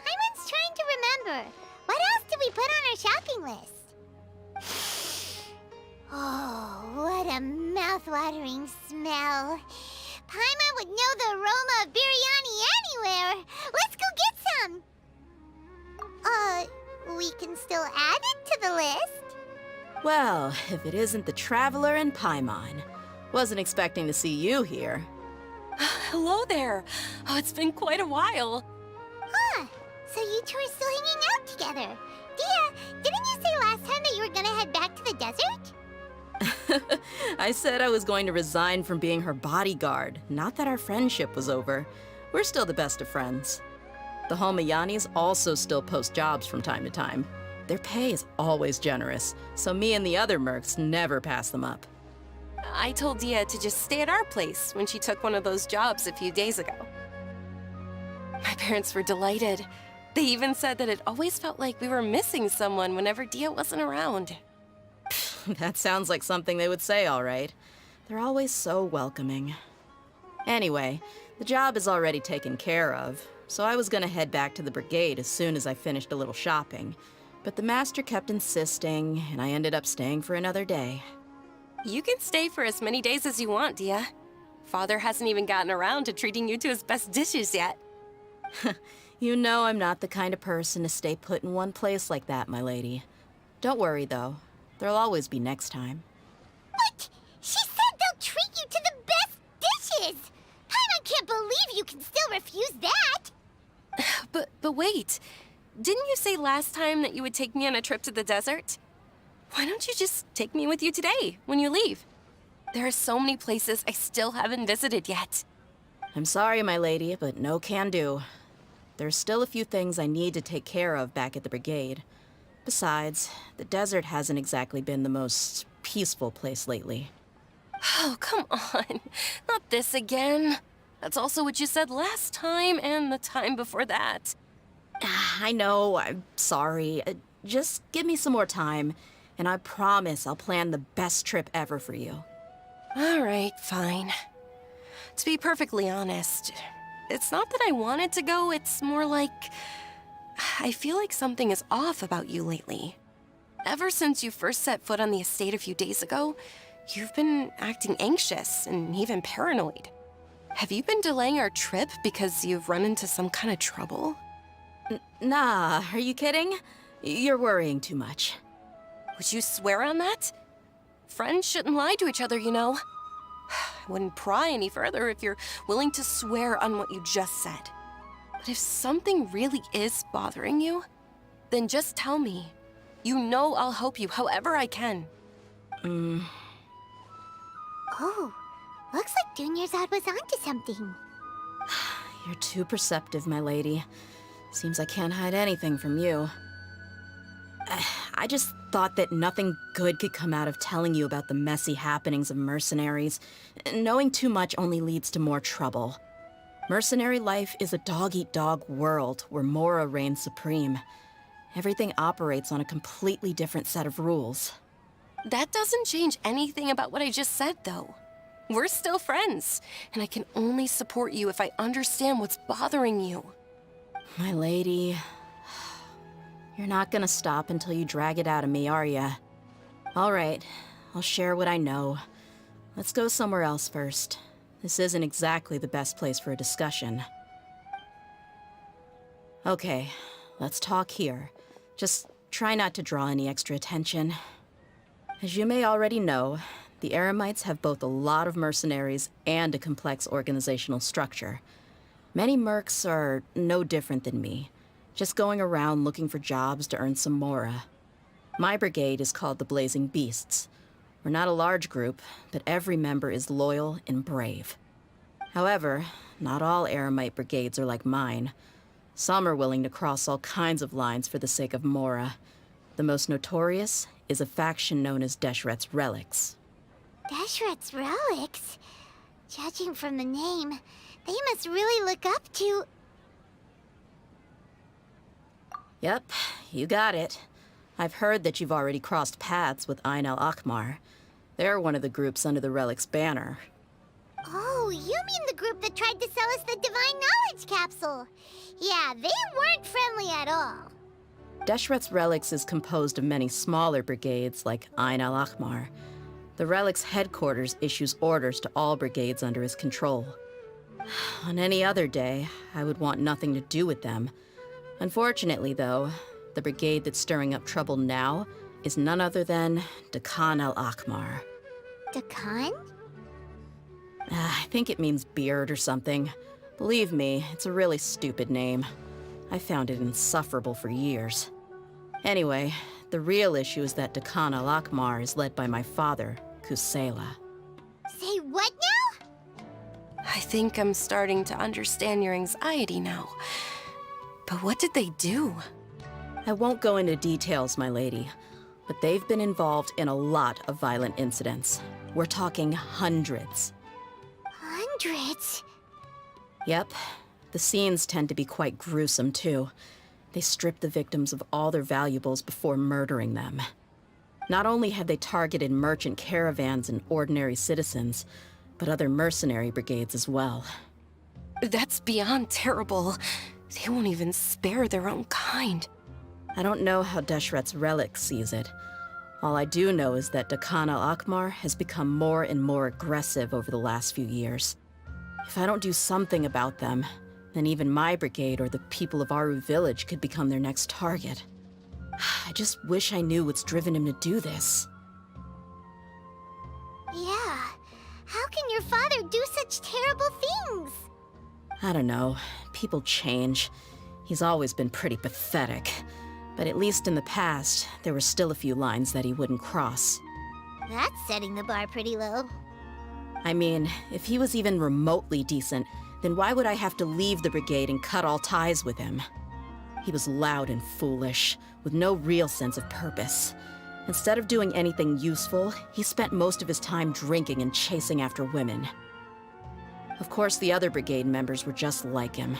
Paimon's trying to remember. What else did we put on our shopping list? Oh, what a mouth-watering smell. Paimon would know the aroma of biryani anywhere. Let's go get some. We can still add it to the list. Well, if it isn't the Traveler and Paimon. Wasn't expecting to see you here. Hello there. Oh, it's been quite a while. Huh, so you two are still hanging out together. Dehya, didn't you say last time that you were gonna head back to the desert? I said I was going to resign from being her bodyguard, not that our friendship was over. We're still the best of friends. The Homayanis also still post jobs from time to time. Their pay is always generous, so me and the other mercs never pass them up. I told Dehya to just stay at our place when she took one of those jobs a few days ago. My parents were delighted. They even said that it always felt like we were missing someone whenever Dehya wasn't around. That sounds like something they would say, all right. They're always so welcoming. Anyway, the job is already taken care of, so I was gonna head back to the brigade as soon as I finished a little shopping. But the master kept insisting, and I ended up staying for another day. You can stay for as many days as you want, Dehya. Father hasn't even gotten around to treating you to his best dishes yet. You know I'm not the kind of person to stay put in one place like that, my lady. Don't worry, though. There'll always be next time. What? She said they'll treat you to the best dishes! Paimon can't believe you can still refuse that! But wait. Didn't you say last time that you would take me on a trip to the desert? Why don't you just take me with you today, when you leave? There are so many places I still haven't visited yet. I'm sorry, my lady, but no can do. There's still a few things I need to take care of back at the brigade. Besides, the desert hasn't exactly been the most peaceful place lately. Oh, come on. Not this again. That's also what you said last time and the time before that. I know, I'm sorry. Just give me some more time, and I promise I'll plan the best trip ever for you. All right, fine. To be perfectly honest, it's not that I wanted to go, it's more like I feel like something is off about you lately. Ever since you first set foot on the estate a few days ago, you've been acting anxious and even paranoid. Have you been delaying our trip because you've run into some kind of trouble? Nah, are you kidding? You're worrying too much. Would you swear on that? Friends shouldn't lie to each other, you know. I wouldn't pry any further if you're willing to swear on what you just said. But if something really is bothering you, then just tell me. You know I'll help you however I can. Oh, looks like Junior's was onto something. You're too perceptive, my lady. Seems I can't hide anything from you. I just thought that nothing good could come out of telling you about the messy happenings of mercenaries. Knowing too much only leads to more trouble. Mercenary life is a dog-eat-dog world where Mora reigns supreme. Everything operates on a completely different set of rules. That doesn't change anything about what I just said, though. We're still friends, and I can only support you if I understand what's bothering you. My lady, you're not gonna stop until you drag it out of me, are ya? All right, I'll share what I know. Let's go somewhere else first. This isn't exactly the best place for a discussion. Okay, let's talk here. Just try not to draw any extra attention. As you may already know, the Eremites have both a lot of mercenaries and a complex organizational structure. Many mercs are no different than me, just going around looking for jobs to earn some mora. My brigade is called the Blazing Beasts. We're not a large group, but every member is loyal and brave. However, not all Eremite brigades are like mine. Some are willing to cross all kinds of lines for the sake of Mora. The most notorious is a faction known as Deshret's Relics. Deshret's Relics? Judging from the name, they must really look up to... Yep, you got it. I've heard that you've already crossed paths with Ain al-Akmar. They're one of the groups under the Relic's banner. Oh, you mean the group that tried to sell us the Divine Knowledge Capsule? Yeah, they weren't friendly at all. Deshret's Relics is composed of many smaller brigades like Ain al-Akmar. The Relic's headquarters issues orders to all brigades under his control. On any other day, I would want nothing to do with them. Unfortunately, though, the brigade that's stirring up trouble now is none other than Dakan al-Akmar. Dakan? I think it means beard or something. Believe me, it's a really stupid name. I found it insufferable for years. Anyway, the real issue is that Dakan al-Akmar is led by my father, Kusela. Say what now? I think I'm starting to understand your anxiety now. But what did they do? I won't go into details, my lady, but they've been involved in a lot of violent incidents. We're talking hundreds. Hundreds? Yep. The scenes tend to be quite gruesome, too. They strip the victims of all their valuables before murdering them. Not only have they targeted merchant caravans and ordinary citizens, but other mercenary brigades as well. That's beyond terrible. They won't even spare their own kind. I don't know how Deshret's Relic sees it. All I do know is that Dakan al-Akmar has become more and more aggressive over the last few years. If I don't do something about them, then even my brigade or the people of Aru village could become their next target. I just wish I knew what's driven him to do this. Yeah. How can your father do such terrible things? I don't know. People change. He's always been pretty pathetic. But at least in the past, there were still a few lines that he wouldn't cross. That's setting the bar pretty low. I mean, if he was even remotely decent, then why would I have to leave the brigade and cut all ties with him? He was loud and foolish, with no real sense of purpose. Instead of doing anything useful, he spent most of his time drinking and chasing after women. Of course, the other brigade members were just like him.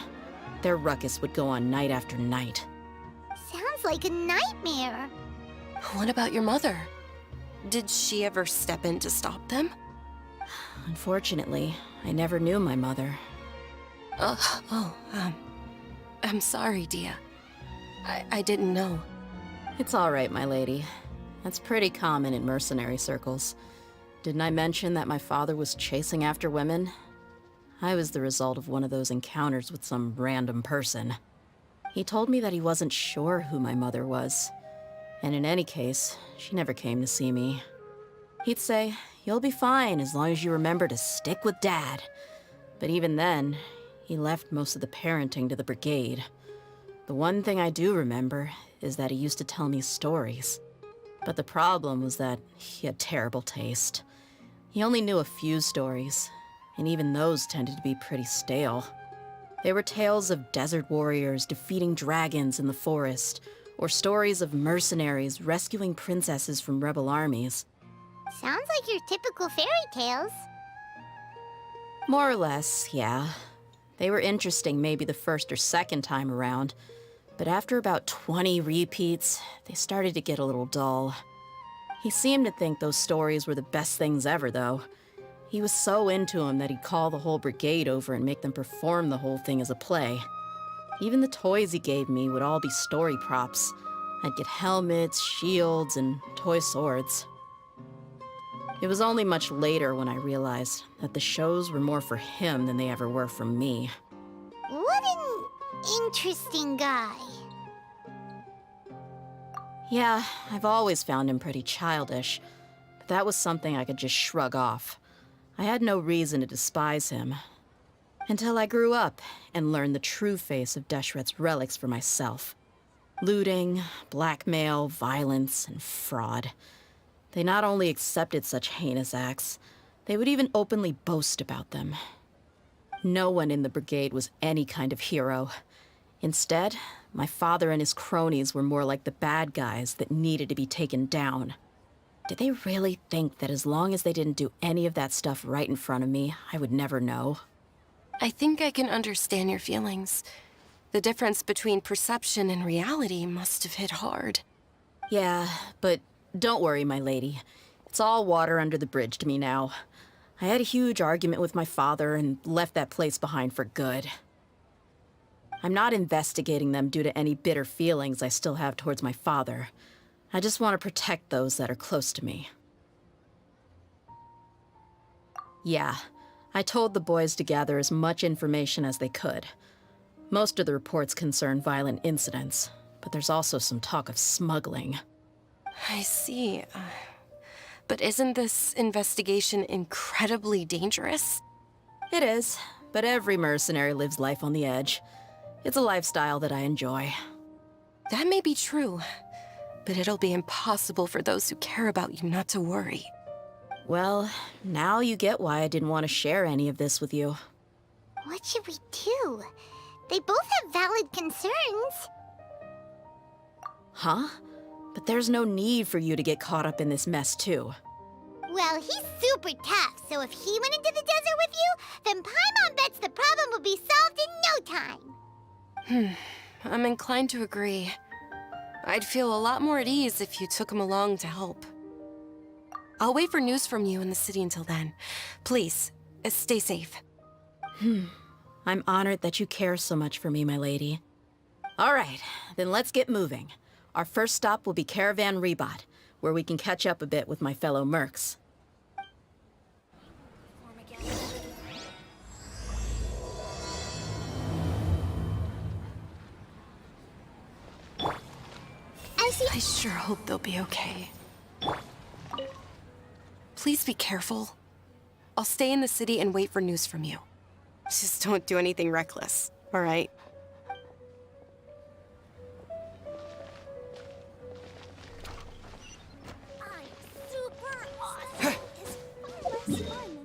Their ruckus would go on night after night. Sounds like a nightmare. What about your mother? Did she ever step in to stop them? Unfortunately, I never knew my mother. I'm sorry, Dehya. I didn't know. It's all right, my lady. That's pretty common in mercenary circles. Didn't I mention that my father was chasing after women? I was the result of one of those encounters with some random person. He told me that he wasn't sure who my mother was. And in any case, she never came to see me. He'd say, "You'll be fine as long as you remember to stick with Dad." But even then, he left most of the parenting to the brigade. The one thing I do remember is that he used to tell me stories. But the problem was that he had terrible taste. He only knew a few stories, and even those tended to be pretty stale. They were tales of desert warriors defeating dragons in the forest, or stories of mercenaries rescuing princesses from rebel armies. Sounds like your typical fairy tales. More or less, yeah. They were interesting maybe the first or second time around, but after about 20 repeats, they started to get a little dull. He seemed to think those stories were the best things ever, though. He was so into them that he'd call the whole brigade over and make them perform the whole thing as a play. Even the toys he gave me would all be story props. I'd get helmets, shields, and toy swords. It was only much later when I realized that the shows were more for him than they ever were for me. What an interesting guy. Yeah, I've always found him pretty childish, but that was something I could just shrug off. I had no reason to despise him. Until I grew up and learned the true face of Deshret's Relics for myself. Looting, blackmail, violence, and fraud. They not only accepted such heinous acts, they would even openly boast about them. No one in the brigade was any kind of hero. Instead, my father and his cronies were more like the bad guys that needed to be taken down. Did they really think that as long as they didn't do any of that stuff right in front of me, I would never know? I think I can understand your feelings. The difference between perception and reality must have hit hard. Yeah, but don't worry, my lady. It's all water under the bridge to me now. I had a huge argument with my father and left that place behind for good. I'm not investigating them due to any bitter feelings I still have towards my father. I just want to protect those that are close to me. Yeah, I told the boys to gather as much information as they could. Most of the reports concern violent incidents, but there's also some talk of smuggling. I see. But isn't this investigation incredibly dangerous? It is, but every mercenary lives life on the edge. It's a lifestyle that I enjoy. That may be true, but it'll be impossible for those who care about you not to worry. Well, now you get why I didn't want to share any of this with you. What should we do? They both have valid concerns. Huh? But there's no need for you to get caught up in this mess, too. Well, he's super tough, so if he went into the desert with you, then Paimon bets the problem will be solved in no time. I'm inclined to agree. I'd feel a lot more at ease if you took him along to help. I'll wait for news from you in the city until then. Please, stay safe. I'm honored that you care so much for me, my lady. All right, then let's get moving. Our first stop will be Caravan Rebot, where we can catch up a bit with my fellow mercs. I sure hope they'll be okay. Please be careful. I'll stay in the city and wait for news from you. Just don't do anything reckless, all right? I'm super awesome. It's far less fun than me.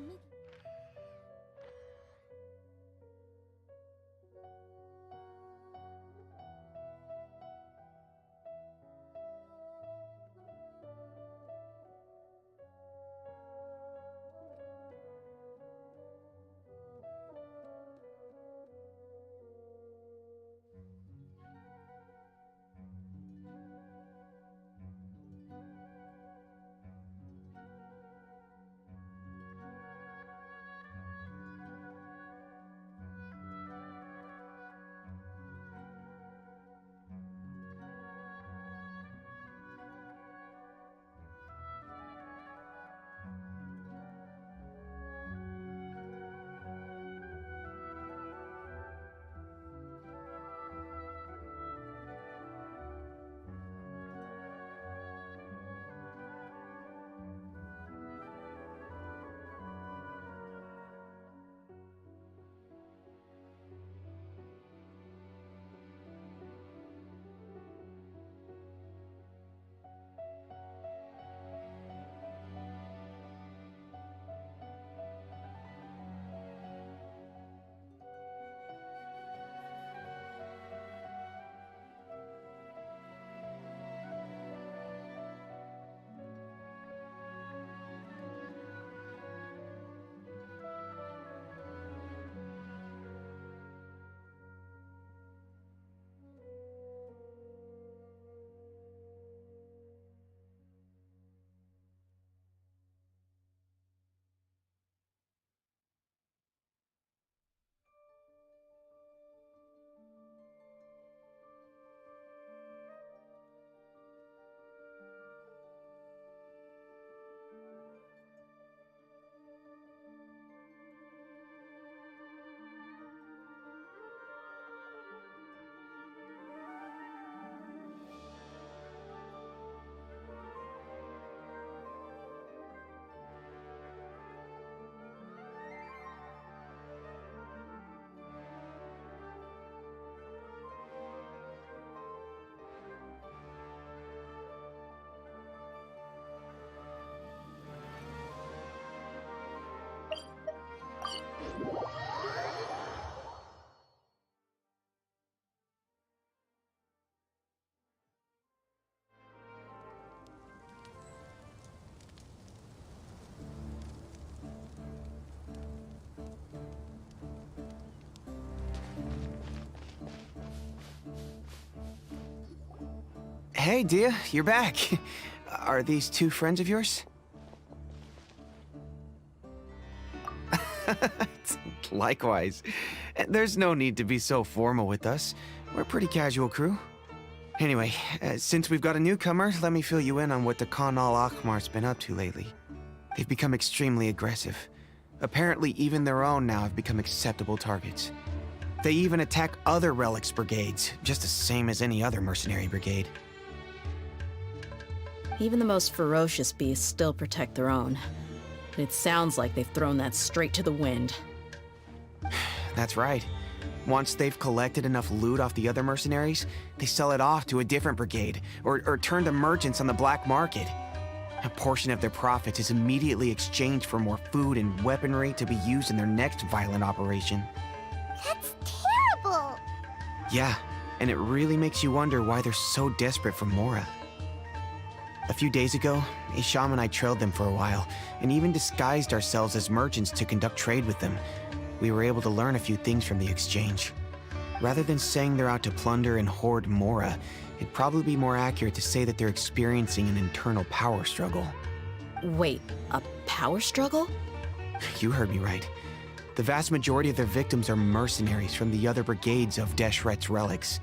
Hey, Dehya, you're back. Are these two friends of yours? Likewise. There's no need to be so formal with us. We're a pretty casual crew. Anyway, since we've got a newcomer, let me fill you in on what the Khan al-Ahmar's been up to lately. They've become extremely aggressive. Apparently, even their own now have become acceptable targets. They even attack other relics brigades, just the same as any other mercenary brigade. Even the most ferocious beasts still protect their own. But it sounds like they've thrown that straight to the wind. That's right. Once they've collected enough loot off the other mercenaries, they sell it off to a different brigade, or turn to merchants on the black market. A portion of their profits is immediately exchanged for more food and weaponry to be used in their next violent operation. That's terrible! Yeah, and it really makes you wonder why they're so desperate for Mora. A few days ago, Isham and I trailed them for a while, and even disguised ourselves as merchants to conduct trade with them. We were able to learn a few things from the exchange. Rather than saying they're out to plunder and hoard Mora, it'd probably be more accurate to say that they're experiencing an internal power struggle. Wait, a power struggle? You heard me right. The vast majority of their victims are mercenaries from the other brigades of Deshret's relics.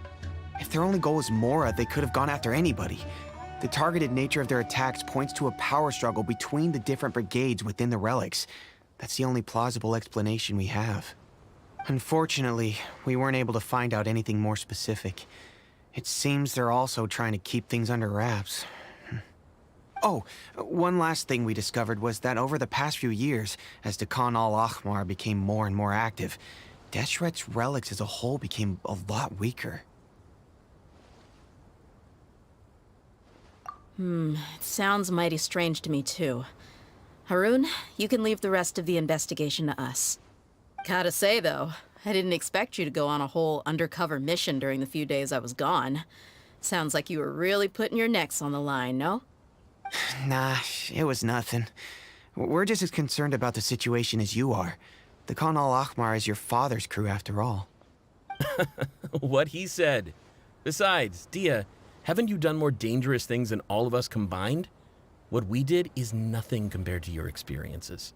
If their only goal was Mora, they could have gone after anybody. The targeted nature of their attacks points to a power struggle between the different brigades within the relics. That's the only plausible explanation we have. Unfortunately, we weren't able to find out anything more specific. It seems they're also trying to keep things under wraps. Oh, one last thing we discovered was that over the past few years, as the Khan al-Ahmar became more and more active, Deshret's relics as a whole became a lot weaker. It sounds mighty strange to me too. Harun, you can leave the rest of the investigation to us. Gotta say though, I didn't expect you to go on a whole undercover mission during the few days I was gone. Sounds like you were really putting your necks on the line, no? Nah, it was nothing. We're just as concerned about the situation as you are. The Khan al-Ahmar is your father's crew after all. What he said. Besides, Dehya, haven't you done more dangerous things than all of us combined? What we did is nothing compared to your experiences.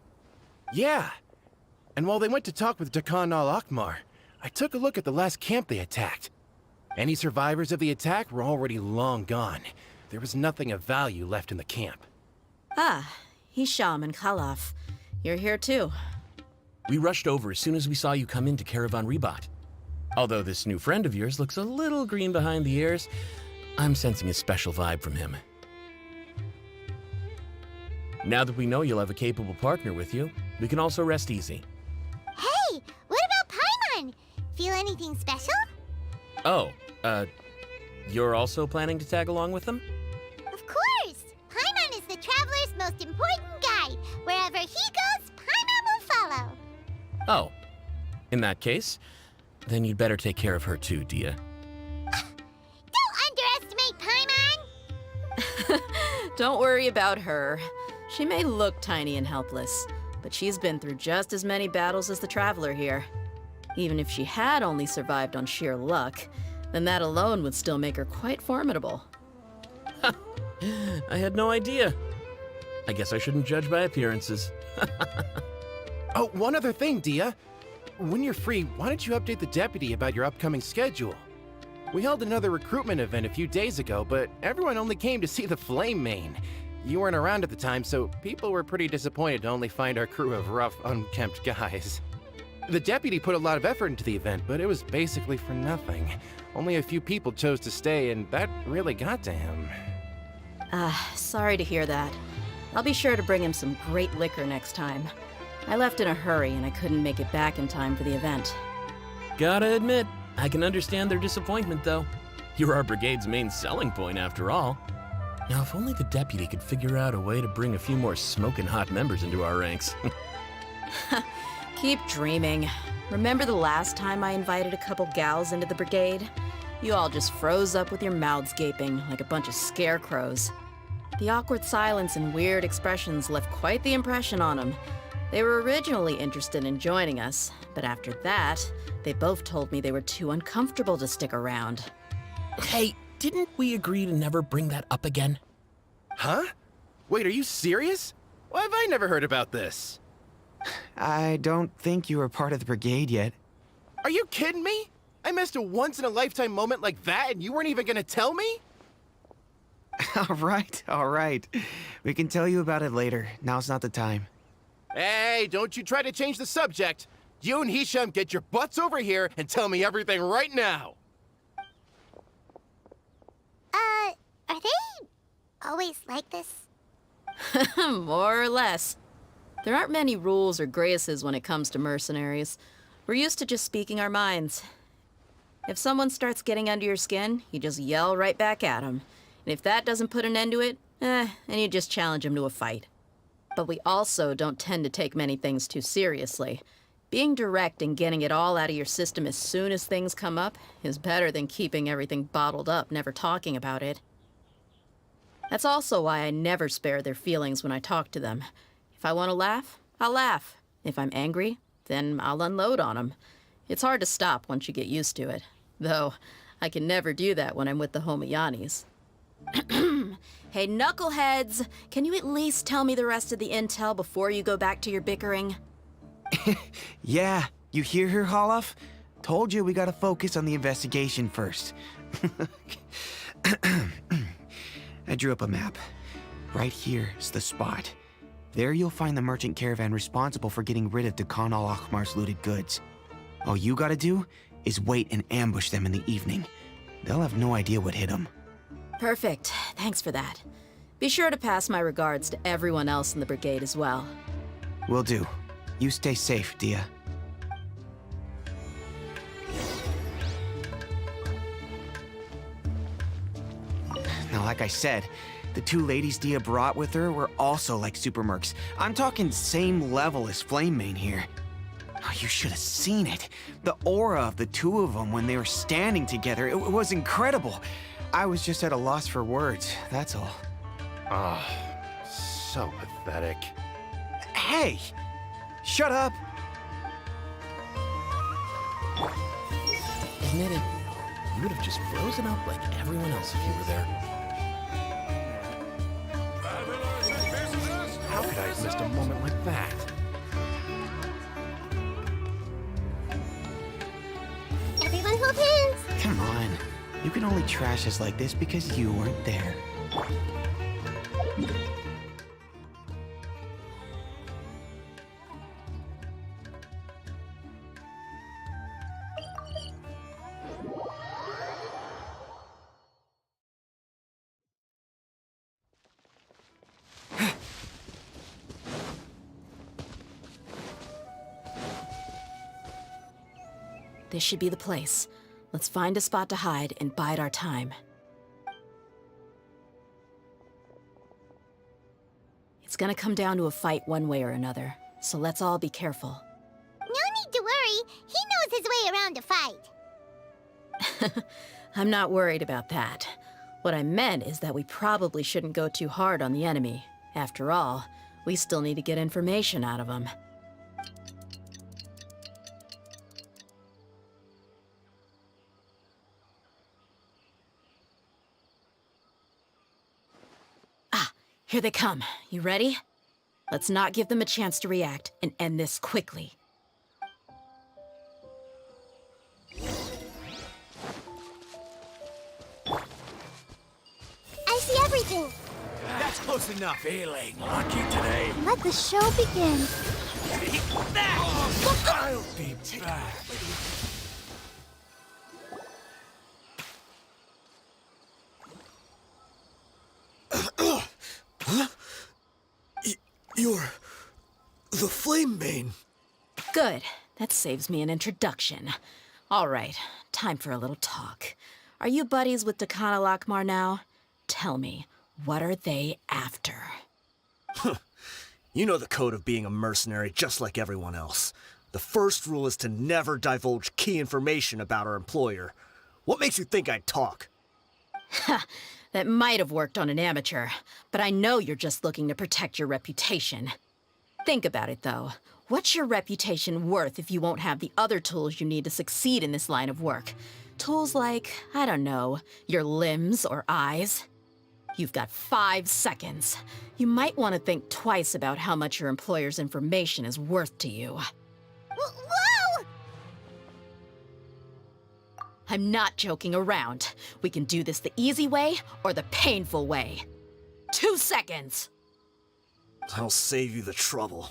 Yeah. And while they went to talk with Khan al-Ahmar, I took a look at the last camp they attacked. Any survivors of the attack were already long gone. There was nothing of value left in the camp. Ah, Hisham and Khalaf. You're here too. We rushed over as soon as we saw you come into Caravan Rebat. Although this new friend of yours looks a little green behind the ears, I'm sensing a special vibe from him. Now that we know you'll have a capable partner with you, we can also rest easy. Hey, what about Paimon? Feel anything special? Oh, you're also planning to tag along with them? Of course! Paimon is the traveler's most important guide. Wherever he goes, Paimon will follow. Oh, in that case, then you'd better take care of her too, Dehya. Don't underestimate Paimon! Don't worry about her. She may look tiny and helpless, but she's been through just as many battles as the Traveler here. Even if she had only survived on sheer luck, then that alone would still make her quite formidable. I had no idea. I guess I shouldn't judge by appearances. Oh, one other thing, Dehya. When you're free, why don't you update the deputy about your upcoming schedule? We held another recruitment event a few days ago, but everyone only came to see the Flame Main. You weren't around at the time, so people were pretty disappointed to only find our crew of rough, unkempt guys. The deputy put a lot of effort into the event, but it was basically for nothing. Only a few people chose to stay, and that really got to him. Sorry to hear that. I'll be sure to bring him some great liquor next time. I left in a hurry and I couldn't make it back in time for the event. Gotta admit, I can understand their disappointment, though. You're our brigade's main selling point, after all. Now, if only the deputy could figure out a way to bring a few more smoking hot members into our ranks. Keep dreaming. Remember the last time I invited a couple gals into the brigade? You all just froze up with your mouths gaping like a bunch of scarecrows. The awkward silence and weird expressions left quite the impression on them. They were originally interested in joining us, but after that, they both told me they were too uncomfortable to stick around. Hey, Didn't we agree to never bring that up again? Huh? Wait, are you serious? Why have I never heard about this? I don't think you were part of the brigade yet. Are you kidding me? I missed a once-in-a-lifetime moment like that and you weren't even gonna tell me? All right. We can tell you about it later. Now's not the time. Hey, don't you try to change the subject. You and Hisham get your butts over here and tell me everything right now. Are they always like this? More or less. There aren't many rules or graces when it comes to mercenaries. We're used to just speaking our minds. If someone starts getting under your skin, you just yell right back at them. And if that doesn't put an end to it, then you just challenge them to a fight. But we also don't tend to take many things too seriously. Being direct and getting it all out of your system as soon as things come up is better than keeping everything bottled up, never talking about it. That's also why I never spare their feelings when I talk to them. If I want to laugh, I'll laugh. If I'm angry, then I'll unload on them. It's hard to stop once you get used to it. Though, I can never do that when I'm with the Homayanis. Hey, knuckleheads! Can you at least tell me the rest of the intel before you go back to your bickering? Yeah, you hear her, Holloff? Told you we gotta focus on the investigation first. I drew up a map. Right here is the spot. There you'll find the merchant caravan responsible for getting rid of Dakan al-Akhmar's looted goods. All you gotta do is wait and ambush them in the evening. They'll have no idea what hit them. Perfect. Thanks for that. Be sure to pass my regards to everyone else in the brigade as well. Will do. You stay safe, Dehya. Now, like I said, the two ladies Dehya brought with her were also like super mercs. I'm talking same level as Flamemane here. Oh, you should have seen it. The aura of the two of them when they were standing together, it was incredible. I was just at a loss for words, that's all. Ah, so pathetic. Hey! Shut up! Admit it, you would have just frozen up like everyone else if you were there. How could I have missed a moment like that? Everyone hold hands! Come on. You can only trash us like this because you weren't there. This should be the place. Let's find a spot to hide and bide our time. It's gonna come down to a fight one way or another, so let's all be careful. No need to worry. He knows his way around a fight. I'm not worried about that. What I meant is that we probably shouldn't go too hard on the enemy. After all, we still need to get information out of them. Here they come. You ready? Let's not give them a chance to react and end this quickly. I see everything. That's close enough. Feeling lucky today. Let the show begin. I'll be back. You're the Flamebane. Good. That saves me an introduction. All right, time for a little talk. Are you buddies with Dakan al-Akhmar now? Tell me, what are they after? You know the code of being a mercenary just like everyone else. The first rule is to never divulge key information about our employer. What makes you think I'd talk? Ha! That might have worked on an amateur, but I know you're just looking to protect your reputation. Think about it, though. What's your reputation worth if you won't have the other tools you need to succeed in this line of work? Tools like, I don't know, your limbs or eyes. You've got 5 seconds. You might want to think twice about how much your employer's information is worth to you. Whoa! I'm not joking around. We can do this the easy way or the painful way. 2 seconds! I'll save you the trouble.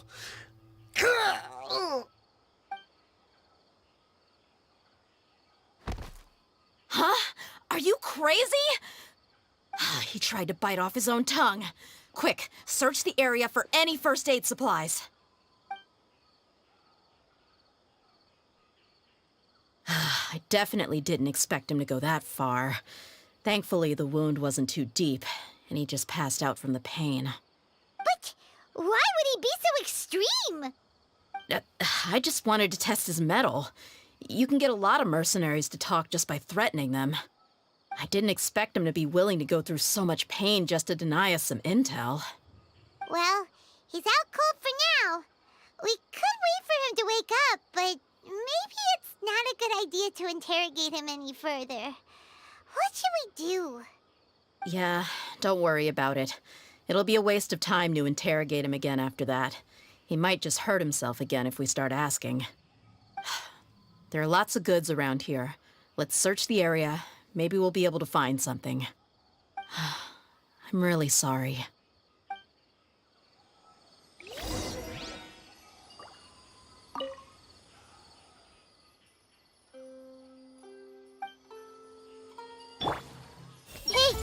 Huh? Are you crazy? He tried to bite off his own tongue. Quick, search the area for any first aid supplies. I definitely didn't expect him to go that far. Thankfully, the wound wasn't too deep, and he just passed out from the pain. But why would he be so extreme? I just wanted to test his mettle. You can get a lot of mercenaries to talk just by threatening them. I didn't expect him to be willing to go through so much pain just to deny us some intel. Well, he's out cold for now. We could wait for him to wake up, but maybe it's not a good idea to interrogate him any further. What should we do? Yeah, don't worry about it. It'll be a waste of time to interrogate him again after that. He might just hurt himself again if we start asking. There are lots of goods around here. Let's search the area. Maybe we'll be able to find something. I'm really sorry. Hey!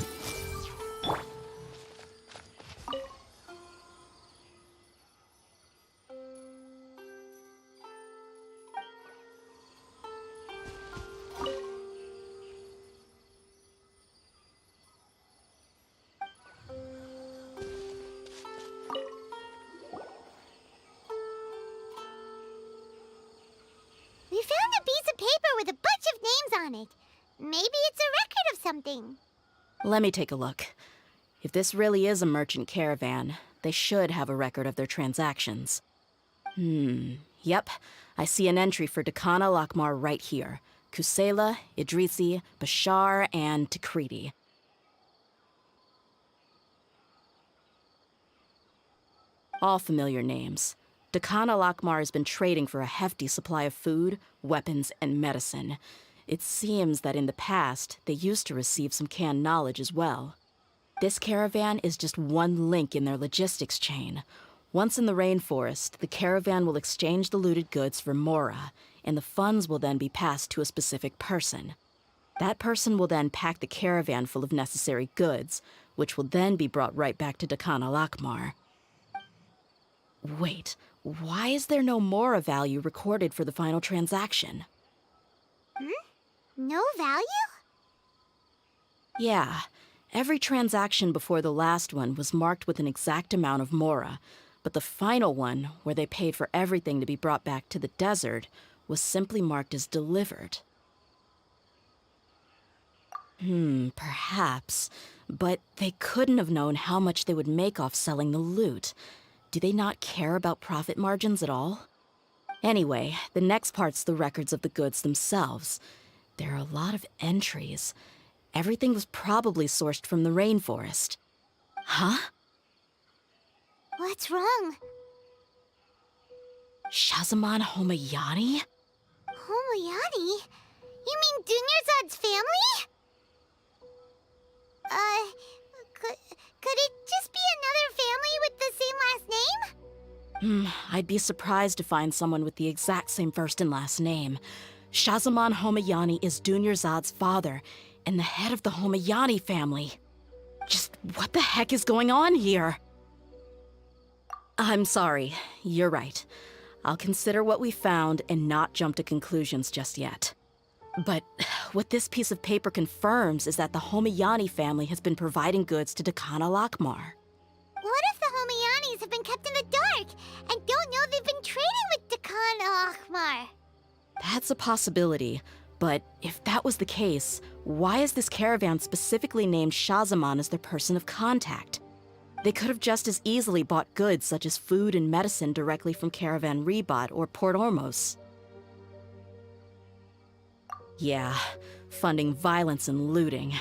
We found a piece of paper with a bunch of names on it. Maybe it's a record of something. Let me take a look. If this really is a merchant caravan, they should have a record of their transactions. Yep. I see an entry for Dakana Lakmar right here. Kusela, Idrisi, Bashar, and Takriti. All familiar names. Dakana Lakmar has been trading for a hefty supply of food, weapons, and medicine. It seems that in the past, they used to receive some canned knowledge as well. This caravan is just one link in their logistics chain. Once in the rainforest, the caravan will exchange the looted goods for Mora, and the funds will then be passed to a specific person. That person will then pack the caravan full of necessary goods, which will then be brought right back to Dakana Lakmar. Wait, why is there no Mora value recorded for the final transaction? No value? Yeah, every transaction before the last one was marked with an exact amount of Mora, but the final one, where they paid for everything to be brought back to the desert, was simply marked as delivered. Perhaps, but they couldn't have known how much they would make off selling the loot. Do they not care about profit margins at all? Anyway, the next part's the records of the goods themselves. There are a lot of entries. Everything was probably sourced from the rainforest. Huh? What's wrong? Shahzaman Homayani? Homayani? You mean Dunyarzad's family? Could it just be another family with the same last name? I'd be surprised to find someone with the exact same first and last name. Shahzaman Homayani is Dunyarzad's father, and the head of the Homayani family. Just what the heck is going on here? I'm sorry, you're right. I'll consider what we found and not jump to conclusions just yet. But what this piece of paper confirms is that the Homayani family has been providing goods to Dakana Lakmar. What if the Homayanis have been kept in the dark and don't know they've been trading with Dakana Akhmar? That's a possibility, but if that was the case, why is this caravan specifically named Shahzaman as their person of contact? They could have just as easily bought goods such as food and medicine directly from Caravan Rebat or Port Ormos. Yeah, funding violence and looting.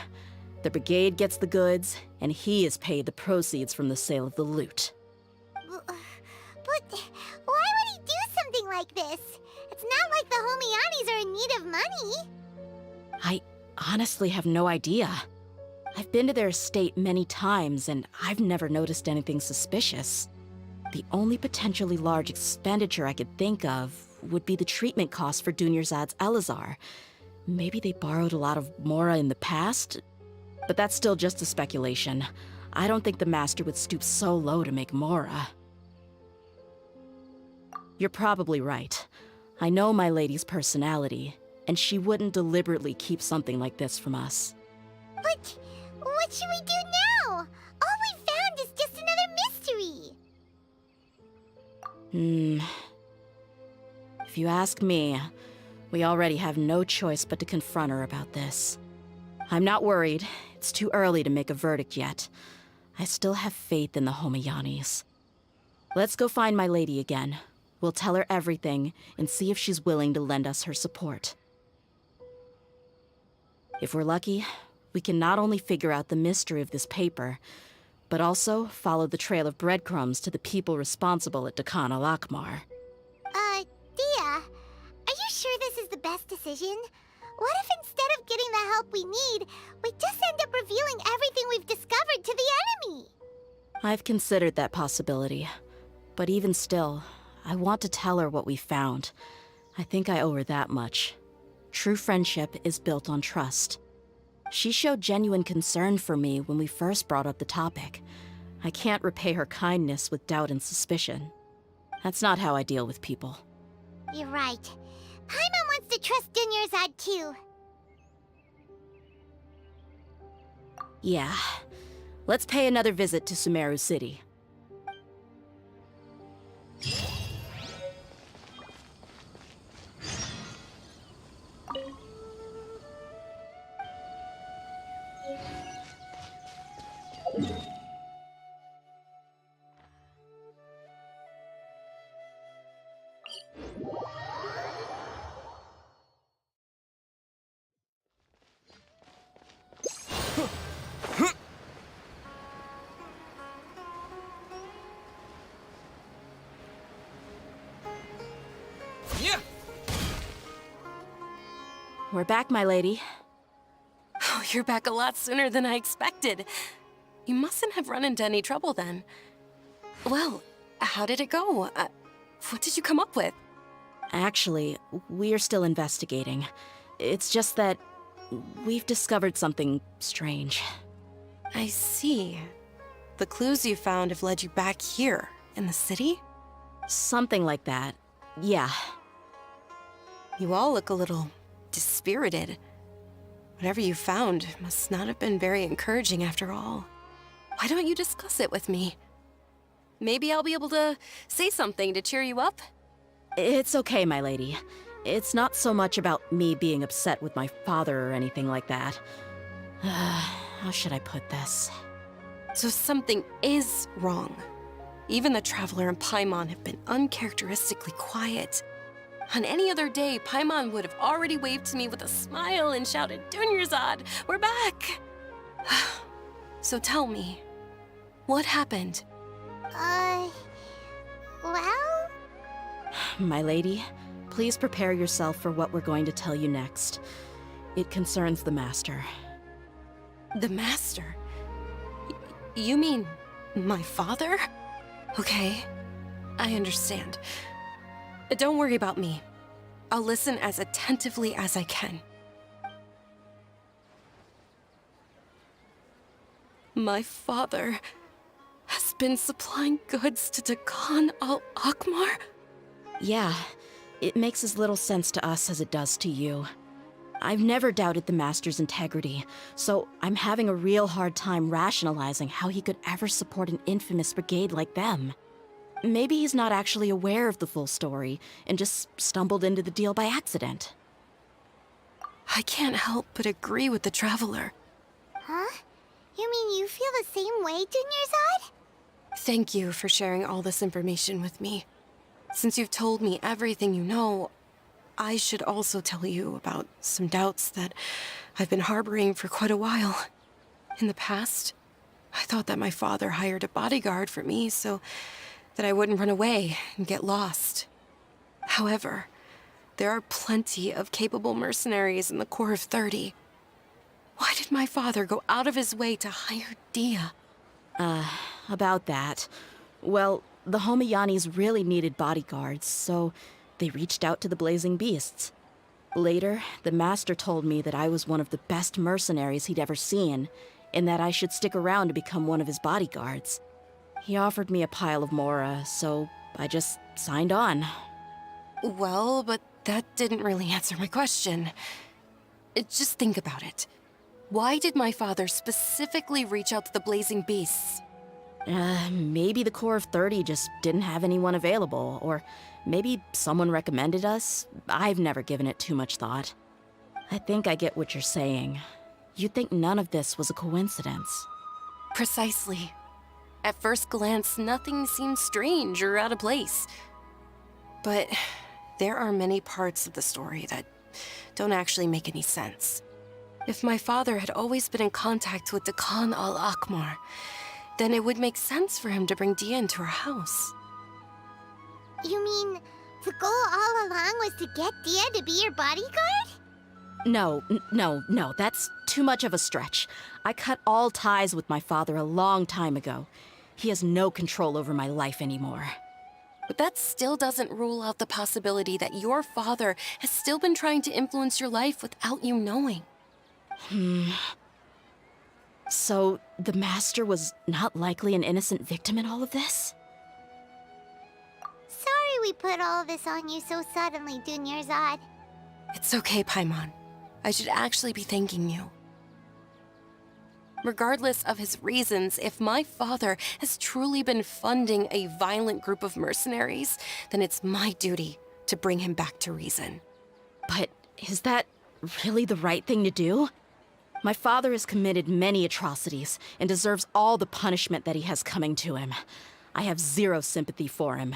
The brigade gets the goods, and he is paid the proceeds from the sale of the loot. But why would he do something like this? It's not like the Homianis are in need of money. I honestly have no idea. I've been to their estate many times, and I've never noticed anything suspicious. The only potentially large expenditure I could think of would be the treatment costs for Dunyarzad's Elazar. Maybe they borrowed a lot of Mora in the past? But that's still just a speculation. I don't think the Master would stoop so low to make Mora. You're probably right. I know my lady's personality, and she wouldn't deliberately keep something like this from us. But what should we do now? All we found is just another mystery. If you ask me, we already have no choice but to confront her about this. I'm not worried. It's too early to make a verdict yet. I still have faith in the Homiyanis. Let's go find my lady again. We'll tell her everything and see if she's willing to lend us her support. If we're lucky, we can not only figure out the mystery of this paper, but also follow the trail of breadcrumbs to the people responsible at Dakan al-Akmar. Dehya, are you sure this is the best decision? What if instead of getting the help we need, we just end up revealing everything we've discovered to the enemy? I've considered that possibility, but even still, I want to tell her what we found. I think I owe her that much. True friendship is built on trust. She showed genuine concern for me when we first brought up the topic. I can't repay her kindness with doubt and suspicion. That's not how I deal with people. You're right. Paimon wants to trust Dunyarzad too. Yeah. Let's pay another visit to Sumeru City. We're back, my lady. Oh, you're back a lot sooner than I expected. You mustn't have run into any trouble then. Well, how did it go? What did you come up with? Actually, we are still investigating. It's just that we've discovered something strange. I see. The clues you found have led you back here, in the city? Something like that. Yeah. You all look a little dispirited. Whatever you found must not have been very encouraging after all. Why don't you discuss it with me? Maybe I'll be able to say something to cheer you up? It's okay, my lady. It's not so much about me being upset with my father or anything like that. How should I put this? So something is wrong. Even the Traveler and Paimon have been uncharacteristically quiet. On any other day, Paimon would have already waved to me with a smile and shouted, "Dunyarzad, we're back!" So tell me, what happened? Well? My lady, please prepare yourself for what we're going to tell you next. It concerns the Master. The Master? You mean my father? Okay, I understand. Don't worry about me. I'll listen as attentively as I can. My father has been supplying goods to Dakan al-Akmar? Yeah, it makes as little sense to us as it does to you. I've never doubted the Master's integrity, so I'm having a real hard time rationalizing how he could ever support an infamous brigade like them. Maybe he's not actually aware of the full story and just stumbled into the deal by accident. I can't help but agree with the Traveler. Huh? You mean you feel the same way, Dunyarzad? Thank you for sharing all this information with me. Since you've told me everything you know, I should also tell you about some doubts that I've been harboring for quite a while. In the past, I thought that my father hired a bodyguard for me so that I wouldn't run away and get lost. However, there are plenty of capable mercenaries in the Corps of 30. Why did my father go out of his way to hire Dehya? About that. Well, the Homayanis really needed bodyguards, so they reached out to the Blazing Beasts. Later, the Master told me that I was one of the best mercenaries he'd ever seen, and that I should stick around to become one of his bodyguards. He offered me a pile of mora, so I just signed on. Well, but that didn't really answer my question. Just think about it. Why did my father specifically reach out to the Blazing Beasts? Maybe the Corps of 30 just didn't have anyone available, or maybe someone recommended us. I've never given it too much thought. I think I get what you're saying. You'd think none of this was a coincidence. Precisely. At first glance, nothing seems strange or out of place. But there are many parts of the story that don't actually make any sense. If my father had always been in contact with the Khan al-Akmar, then it would make sense for him to bring Dehya into our house. You mean the goal all along was to get Dehya to be your bodyguard? No, that's too much of a stretch. I cut all ties with my father a long time ago. He has no control over my life anymore. But that still doesn't rule out the possibility that your father has still been trying to influence your life without you knowing. So, the Master was not likely an innocent victim in all of this? Sorry we put all this on you so suddenly, Dunyarzad. It's okay, Paimon. I should actually be thanking you. Regardless of his reasons, if my father has truly been funding a violent group of mercenaries, then it's my duty to bring him back to reason. But is that really the right thing to do? My father has committed many atrocities and deserves all the punishment that he has coming to him. I have zero sympathy for him.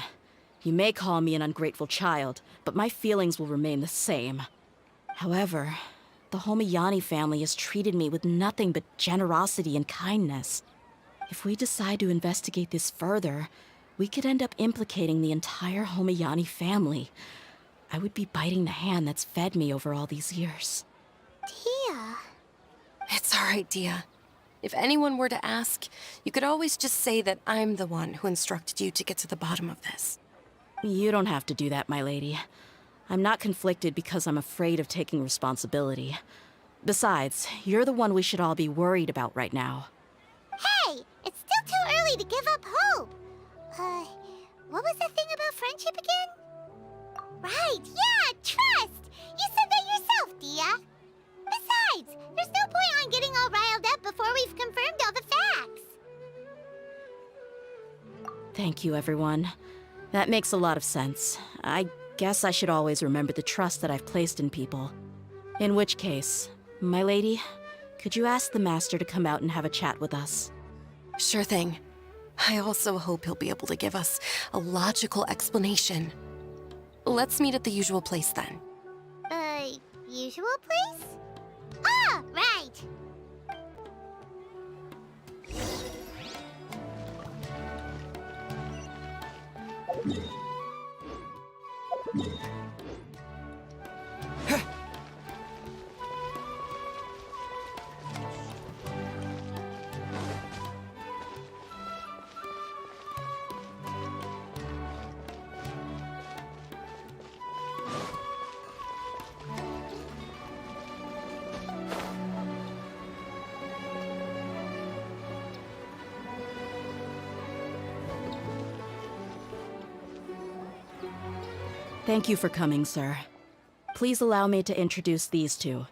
You may call me an ungrateful child, but my feelings will remain the same. However, the Homayani family has treated me with nothing but generosity and kindness. If we decide to investigate this further, we could end up implicating the entire Homayani family. I would be biting the hand that's fed me over all these years. Dehya. It's all right, Dehya. If anyone were to ask, you could always just say that I'm the one who instructed you to get to the bottom of this. You don't have to do that, my lady. I'm not conflicted because I'm afraid of taking responsibility. Besides, you're the one we should all be worried about right now. Hey, it's still too early to give up hope. What was the thing about friendship again? Right, yeah, trust! You said that yourself, Dehya. Besides, there's no point on getting all riled up before we've confirmed all the facts. Thank you, everyone. That makes a lot of sense. I guess I should always remember the trust that I've placed in people. In which case, my lady, could you ask the Master to come out and have a chat with us? Sure thing. I also hope he'll be able to give us a logical explanation. Let's meet at the usual place then. Usual place? Ah, right. Thank you for coming, sir. Please allow me to introduce these two.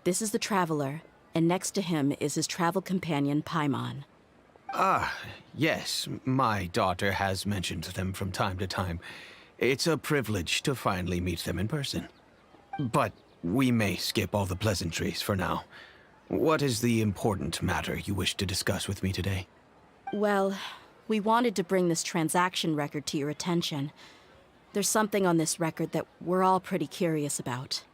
This is the Traveler, and next to him is his travel companion, Paimon. Ah, yes, my daughter has mentioned them from time to time. It's a privilege to finally meet them in person. But we may skip all the pleasantries for now. What is the important matter you wish to discuss with me today? Well, we wanted to bring this transaction record to your attention. There's something on this record that we're all pretty curious about.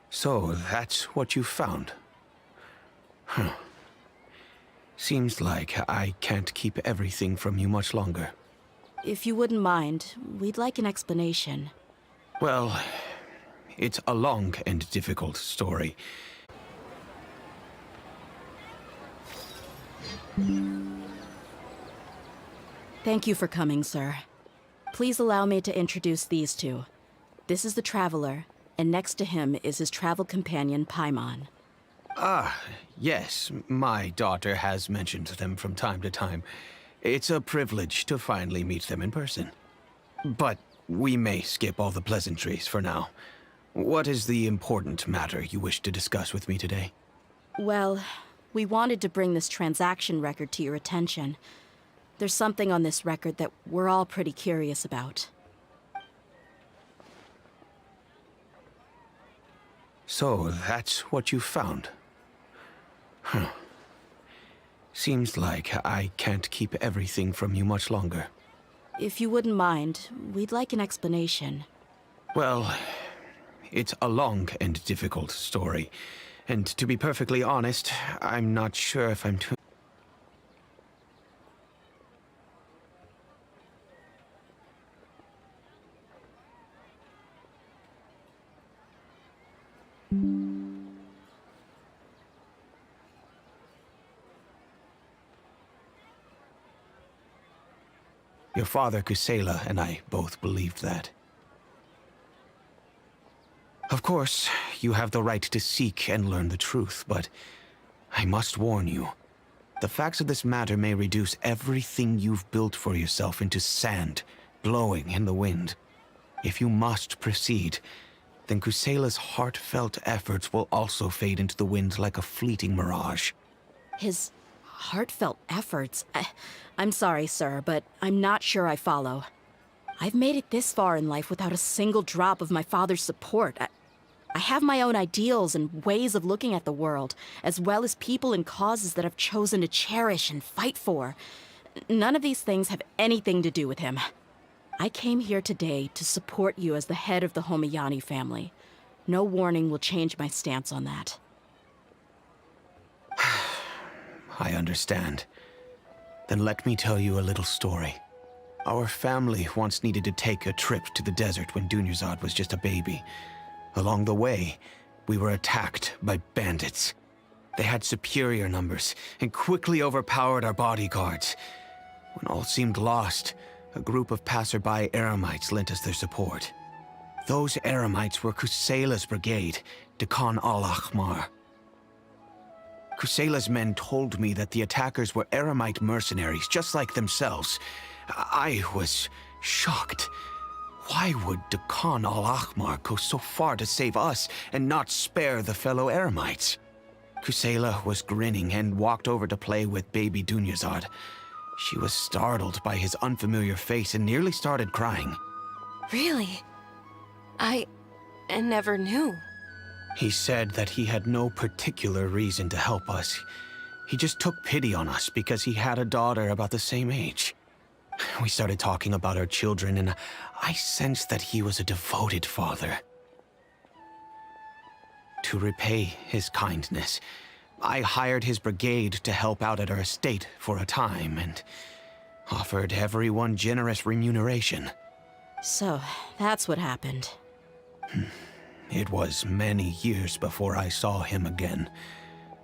So, that's what you found? Huh. Seems like I can't keep everything from you much longer. If you wouldn't mind, we'd like an explanation. Well, it's a long and difficult story. Thank you for coming, sir. Please allow me to introduce these two. This is the Traveler, and next to him is his travel companion, Paimon. Ah, yes, my daughter has mentioned them from time to time. It's a privilege to finally meet them in person. But we may skip all the pleasantries for now. What is the important matter you wish to discuss with me today? Well, we wanted to bring this transaction record to your attention. There's something on this record that we're all pretty curious about. So, that's what you found? Huh. Seems like I can't keep everything from you much longer. If you wouldn't mind, we'd like an explanation. Well, it's a long and difficult story. And to be perfectly honest, I'm not sure if I'm too... Your father, Kusela, and I both believed that. Of course, you have the right to seek and learn the truth, but I must warn you. The facts of this matter may reduce everything you've built for yourself into sand, blowing in the wind. If you must proceed, then Kusela's heartfelt efforts will also fade into the wind like a fleeting mirage. His heartfelt efforts? I'm sorry, sir, but I'm not sure I follow. I've made it this far in life without a single drop of my father's support. I have my own ideals and ways of looking at the world, as well as people and causes that I've chosen to cherish and fight for. None of these things have anything to do with him. I came here today to support you as the head of the Homayani family. No warning will change my stance on that. I understand. Then let me tell you a little story. Our family once needed to take a trip to the desert when Dunyarzad was just a baby. Along the way, we were attacked by bandits. They had superior numbers and quickly overpowered our bodyguards. When all seemed lost, a group of passerby Eremites lent us their support. Those Eremites were Kusela's brigade, Dekan al-Ahmar. Kusela's men told me that the attackers were Eremite mercenaries, just like themselves. I was shocked. Why would Dekan al-Ahmar go so far to save us and not spare the fellow Eremites? Kusela was grinning and walked over to play with baby Dunyarzad. She was startled by his unfamiliar face and nearly started crying. Really? I never knew. He said that he had no particular reason to help us. He just took pity on us because he had a daughter about the same age. We started talking about our children, and I sensed that he was a devoted father. To repay his kindness, I hired his brigade to help out at our estate for a time, and offered everyone generous remuneration. So, that's what happened. It was many years before I saw him again.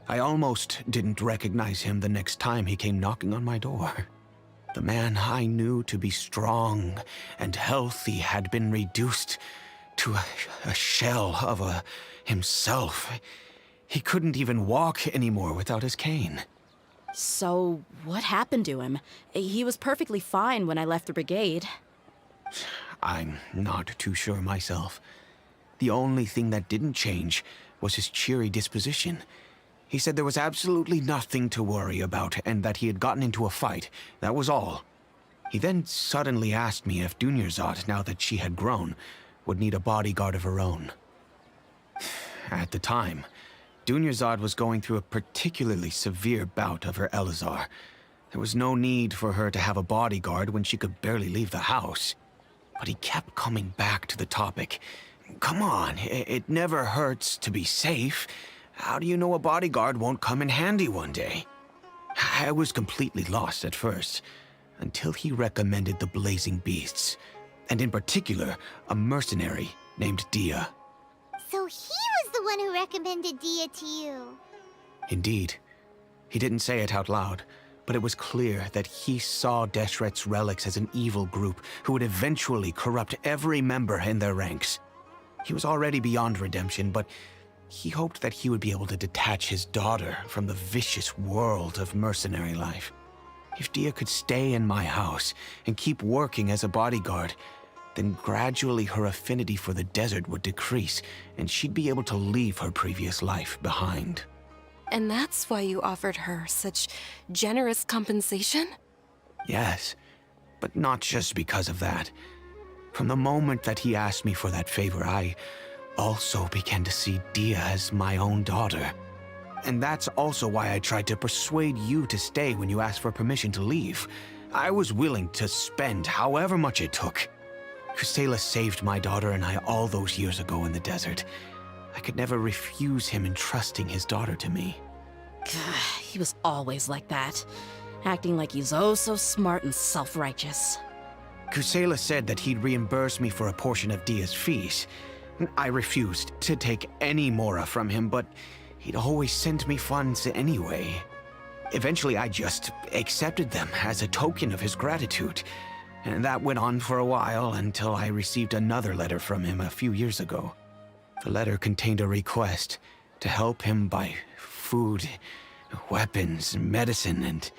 I almost didn't recognize him the next time he came knocking on my door. The man I knew to be strong and healthy had been reduced to a shell of himself. He couldn't even walk anymore without his cane. So, what happened to him? He was perfectly fine when I left the brigade. I'm not too sure myself. The only thing that didn't change was his cheery disposition. He said there was absolutely nothing to worry about and that he had gotten into a fight. That was all. He then suddenly asked me if Dunyarzad, now that she had grown, would need a bodyguard of her own. At the time, Dunyarzad was going through a particularly severe bout of her Elazar. There was no need for her to have a bodyguard when she could barely leave the house. But he kept coming back to the topic. Come on, it never hurts to be safe. How do you know a bodyguard won't come in handy one day? I was completely lost at first, until he recommended the Blazing Beasts, and in particular, a mercenary named Dehya. So he was the one who recommended Dehya to you. Indeed. He didn't say it out loud, but it was clear that he saw Deshret's relics as an evil group who would eventually corrupt every member in their ranks. He was already beyond redemption, but he hoped that he would be able to detach his daughter from the vicious world of mercenary life. If Dehya could stay in my house and keep working as a bodyguard, then gradually her affinity for the desert would decrease, and she'd be able to leave her previous life behind. And that's why you offered her such generous compensation? Yes, but not just because of that. From the moment that he asked me for that favor, I also began to see Dehya as my own daughter. And that's also why I tried to persuade you to stay when you asked for permission to leave. I was willing to spend however much it took. Kusela saved my daughter and I all those years ago in the desert. I could never refuse him entrusting his daughter to me. He was always like that, acting like he's oh so smart and self-righteous. Kusela said that he'd reimburse me for a portion of Dehya's fees. I refused to take any mora from him, but he'd always sent me funds anyway. Eventually, I just accepted them as a token of his gratitude. And that went on for a while until I received another letter from him a few years ago. The letter contained a request to help him buy food, weapons, medicine, and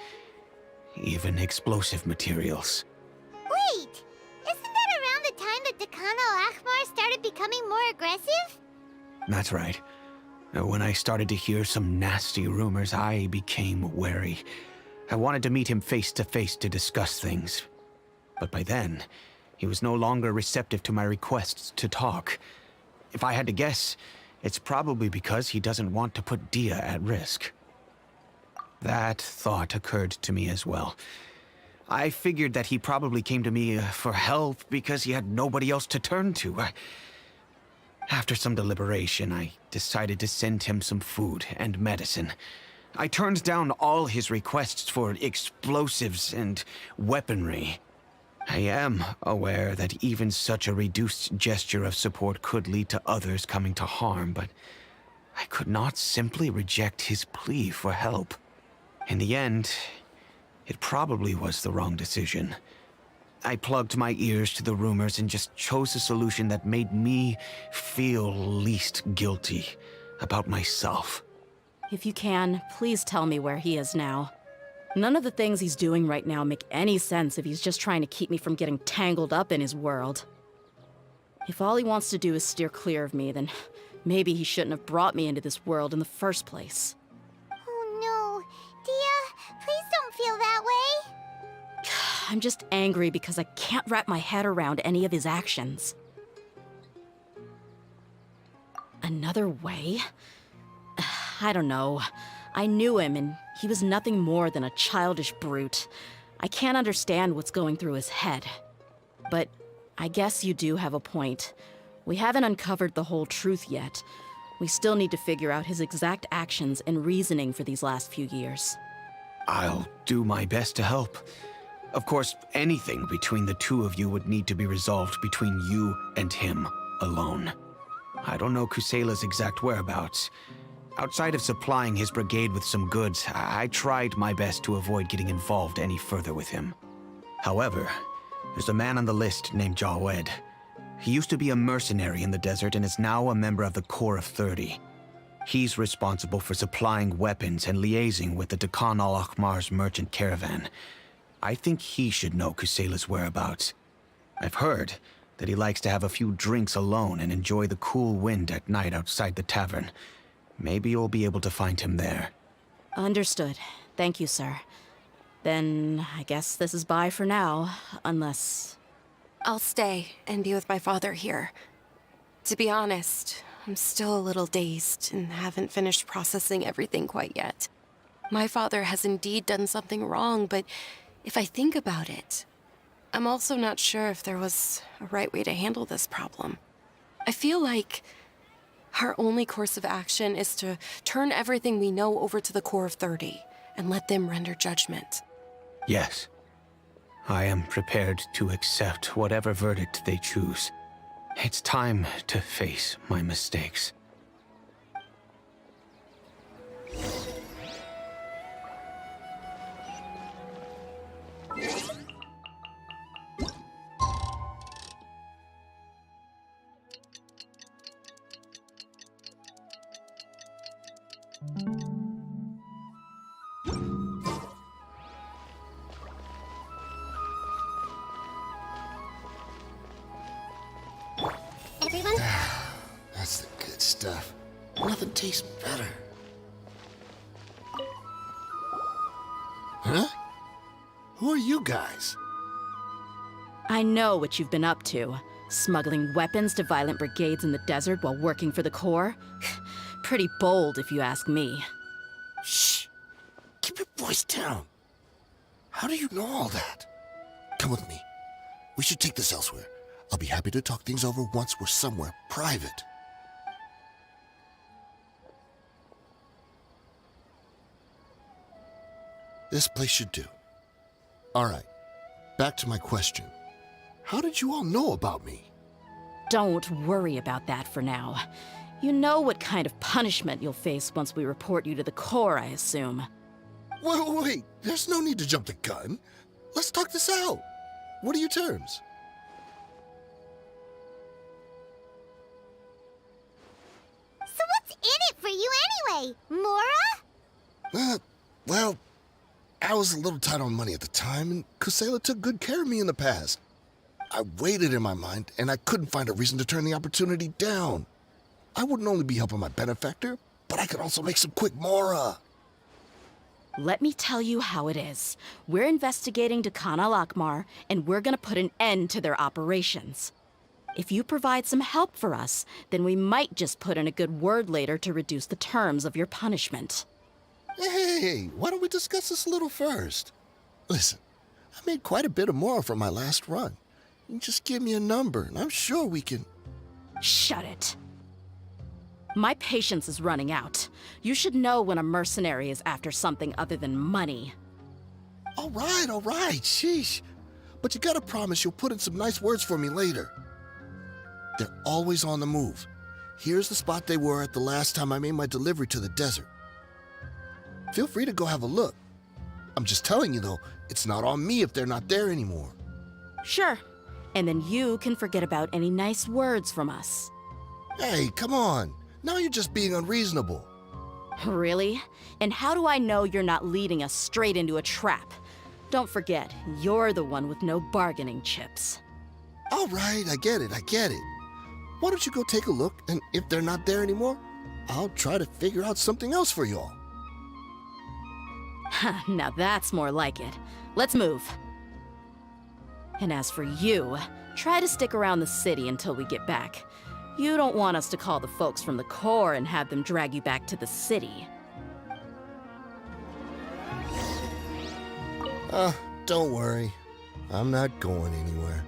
even explosive materials. Wait! Isn't that around the time that Dekan al-Akhmar started becoming more aggressive? That's right. When I started to hear some nasty rumors, I became wary. I wanted to meet him face to face to discuss things. But by then, he was no longer receptive to my requests to talk. If I had to guess, it's probably because he doesn't want to put Dehya at risk. That thought occurred to me as well. I figured that he probably came to me for help because he had nobody else to turn to. After some deliberation, I decided to send him some food and medicine. I turned down all his requests for explosives and weaponry. I am aware that even such a reduced gesture of support could lead to others coming to harm, but I could not simply reject his plea for help. In the end, it probably was the wrong decision. I plugged my ears to the rumors and just chose a solution that made me feel least guilty about myself. If you can, please tell me where he is now. None of the things he's doing right now make any sense if he's just trying to keep me from getting tangled up in his world. If all he wants to do is steer clear of me, then maybe he shouldn't have brought me into this world in the first place. Oh no. Dehya, please don't feel that way. I'm just angry because I can't wrap my head around any of his actions. Another way? I don't know. I knew him, and he was nothing more than a childish brute. I can't understand what's going through his head. But I guess you do have a point. We haven't uncovered the whole truth yet. We still need to figure out his exact actions and reasoning for these last few years. I'll do my best to help. Of course, anything between the two of you would need to be resolved between you and him alone. I don't know Kusela's exact whereabouts. Outside of supplying his brigade with some goods, I tried my best to avoid getting involved any further with him. However, there's a man on the list named Jawed. He used to be a mercenary in the desert and is now a member of the Corps of 30. He's responsible for supplying weapons and liaising with the Dekan al-Akhmar's merchant caravan. I think he should know Kusela's whereabouts. I've heard that he likes to have a few drinks alone and enjoy the cool wind at night outside the tavern. Maybe you'll be able to find him there. Understood. Thank you, sir. Then I guess this is bye for now, unless... I'll stay and be with my father here. To be honest, I'm still a little dazed and haven't finished processing everything quite yet. My father has indeed done something wrong, but if I think about it, I'm also not sure if there was a right way to handle this problem. I feel like our only course of action is to turn everything we know over to the Core of 30 and let them render judgment. Yes. I am prepared to accept whatever verdict they choose. It's time to face my mistakes. Everyone? That's the good stuff. Nothing tastes better. Huh? Who are you guys? I know what you've been up to. Smuggling weapons to violent brigades in the desert while working for the Corps? Pretty bold, if you ask me. Shh! Keep your voice down. How do you know all that? Come with me. We should take this elsewhere. I'll be happy to talk things over once we're somewhere private. This place should do. All right. Back to my question. How did you all know about me? Don't worry about that for now. You know what kind of punishment you'll face once we report you to the Corps, I assume. Wait. There's no need to jump the gun. Let's talk this out. What are your terms? So what's in it for you anyway, Mora? Well, I was a little tight on money at the time, and Kusela took good care of me in the past. I weighed it in my mind, and I couldn't find a reason to turn the opportunity down. I wouldn't only be helping my benefactor, but I could also make some quick Mora. Let me tell you how it is. We're investigating Dekhan al-Akmar, and we're gonna put an end to their operations. If you provide some help for us, then we might just put in a good word later to reduce the terms of your punishment. Hey, why don't we discuss this a little first? Listen, I made quite a bit of Mora from my last run. You just give me a number, and I'm sure we can... Shut it. My patience is running out. You should know when a mercenary is after something other than money. All right, sheesh. But you gotta promise you'll put in some nice words for me later. They're always on the move. Here's the spot they were at the last time I made my delivery to the desert. Feel free to go have a look. I'm just telling you, though, it's not on me if they're not there anymore. Sure. And then you can forget about any nice words from us. Hey, come on. Now you're just being unreasonable. Really? And how do I know you're not leading us straight into a trap? Don't forget, you're the one with no bargaining chips. All right, I get it. Why don't you go take a look, and if they're not there anymore, I'll try to figure out something else for y'all. Now that's more like it. Let's move. And as for you, try to stick around the city until we get back. You don't want us to call the folks from the Corps and have them drag you back to the city. Don't worry. I'm not going anywhere.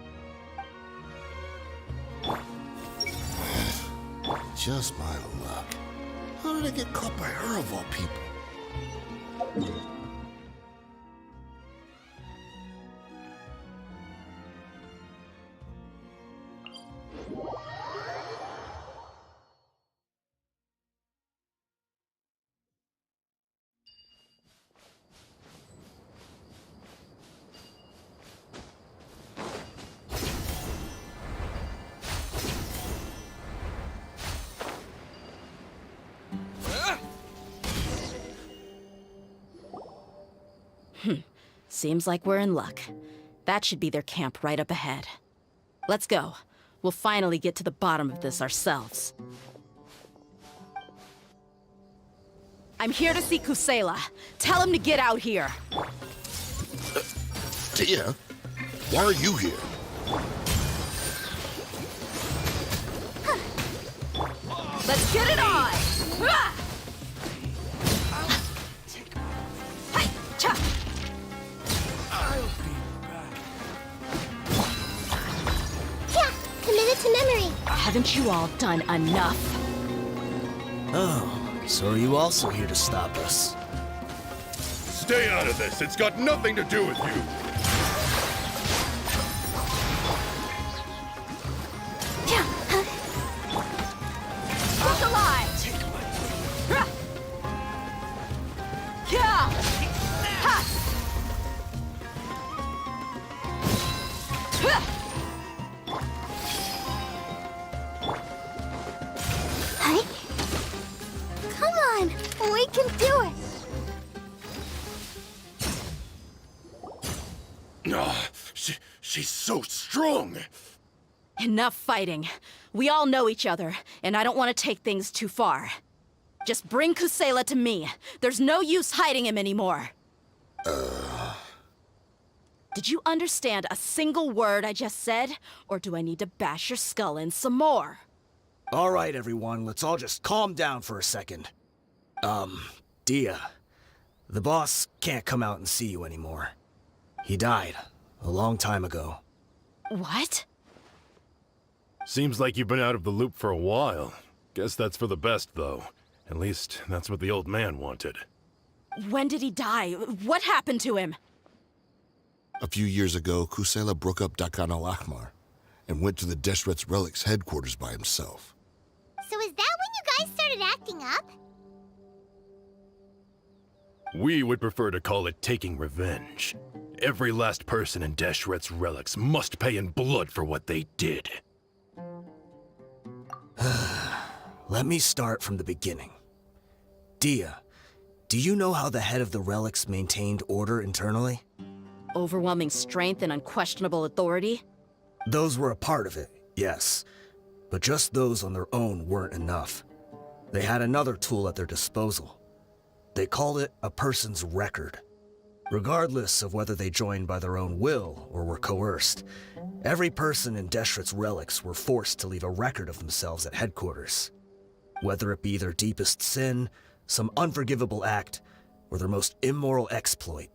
Just my luck. How did I get caught by her of all people? Seems like we're in luck. That should be their camp right up ahead. Let's go. We'll finally get to the bottom of this ourselves. I'm here to see Kusela. Tell him to get out here. Dehya, why are you here? Let's get it on! to memory. Haven't you all done enough? Oh, so are you also here to stop us? Stay out of this. It's got nothing to do with you. Look alive! Yeah! Ha! Hey? Come on, we can do it. She's so strong. Enough fighting. We all know each other, and I don't want to take things too far. Just bring Kusela to me. There's no use hiding him anymore. Did you understand a single word I just said? Or do I need to bash your skull in some more? All right, everyone, let's all just calm down for a second. Dehya, the boss can't come out and see you anymore. He died a long time ago. What? Seems like you've been out of the loop for a while. Guess that's for the best, though. At least, that's what the old man wanted. When did he die? What happened to him? A few years ago, Kusela broke up Dakan al-Ahmar and went to the Deshret's Relics headquarters by himself. So is that when you guys started acting up? We would prefer to call it taking revenge. Every last person in Deshret's Relics must pay in blood for what they did. Let me start from the beginning. Dehya, do you know how the head of the Relics maintained order internally? Overwhelming strength and unquestionable authority? Those were a part of it, yes. But just those on their own weren't enough. They had another tool at their disposal. They called it a person's record. Regardless of whether they joined by their own will or were coerced, every person in Deshret's Relics were forced to leave a record of themselves at headquarters. Whether it be their deepest sin, some unforgivable act, or their most immoral exploit,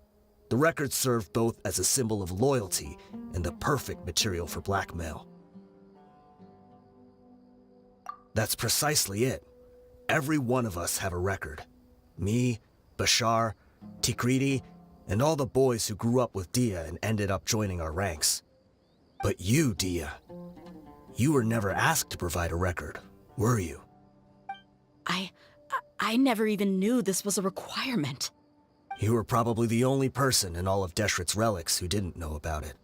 the record served both as a symbol of loyalty and the perfect material for blackmail. That's precisely it. Every one of us have a record. Me, Bashar, Tikriti, and all the boys who grew up with Dehya and ended up joining our ranks. But you, Dehya, you were never asked to provide a record, were you? I never even knew this was a requirement. You were probably the only person in all of Deshret's Relics who didn't know about it.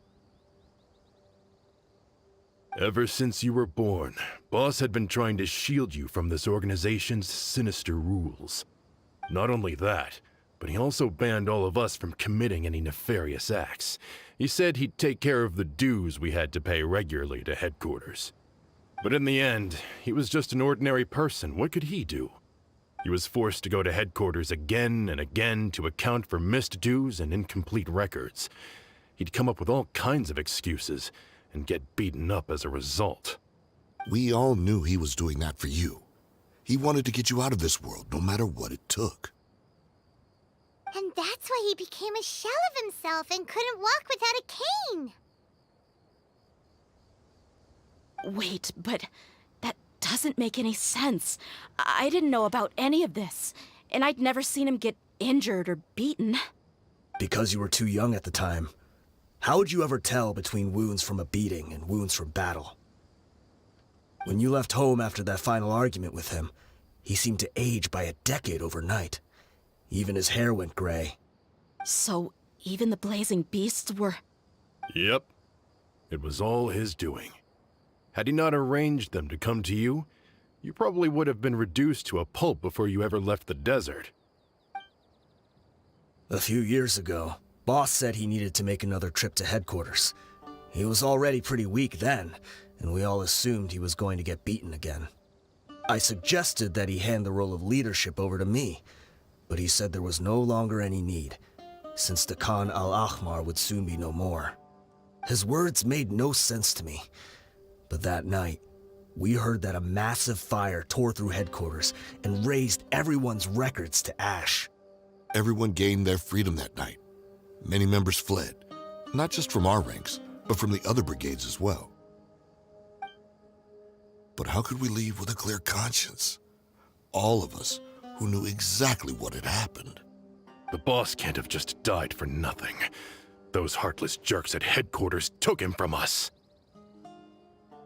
Ever since you were born, Boss had been trying to shield you from this organization's sinister rules. Not only that, but he also banned all of us from committing any nefarious acts. He said he'd take care of the dues we had to pay regularly to headquarters. But in the end, he was just an ordinary person. What could he do? He was forced to go to headquarters again and again to account for missed dues and incomplete records. He'd come up with all kinds of excuses and get beaten up as a result. We all knew he was doing that for you. He wanted to get you out of this world, no matter what it took. And that's why he became a shell of himself and couldn't walk without a cane. Wait, but that doesn't make any sense. I didn't know about any of this, and I'd never seen him get injured or beaten. Because you were too young at the time. How would you ever tell between wounds from a beating and wounds from battle? When you left home after that final argument with him, he seemed to age by a decade overnight. Even his hair went gray. So, even the blazing beasts were... Yep. It was all his doing. Had he not arranged them to come to you, you probably would have been reduced to a pulp before you ever left the desert. A few years ago, Boss said he needed to make another trip to headquarters. He was already pretty weak then, and we all assumed he was going to get beaten again. I suggested that he hand the role of leadership over to me, but he said there was no longer any need, since the Khan al-Ahmar would soon be no more. His words made no sense to me, but that night, we heard that a massive fire tore through headquarters and razed everyone's records to ash. Everyone gained their freedom that night. Many members fled, not just from our ranks, but from the other brigades as well. But how could we leave with a clear conscience? All of us who knew exactly what had happened. The boss can't have just died for nothing. Those heartless jerks at headquarters took him from us.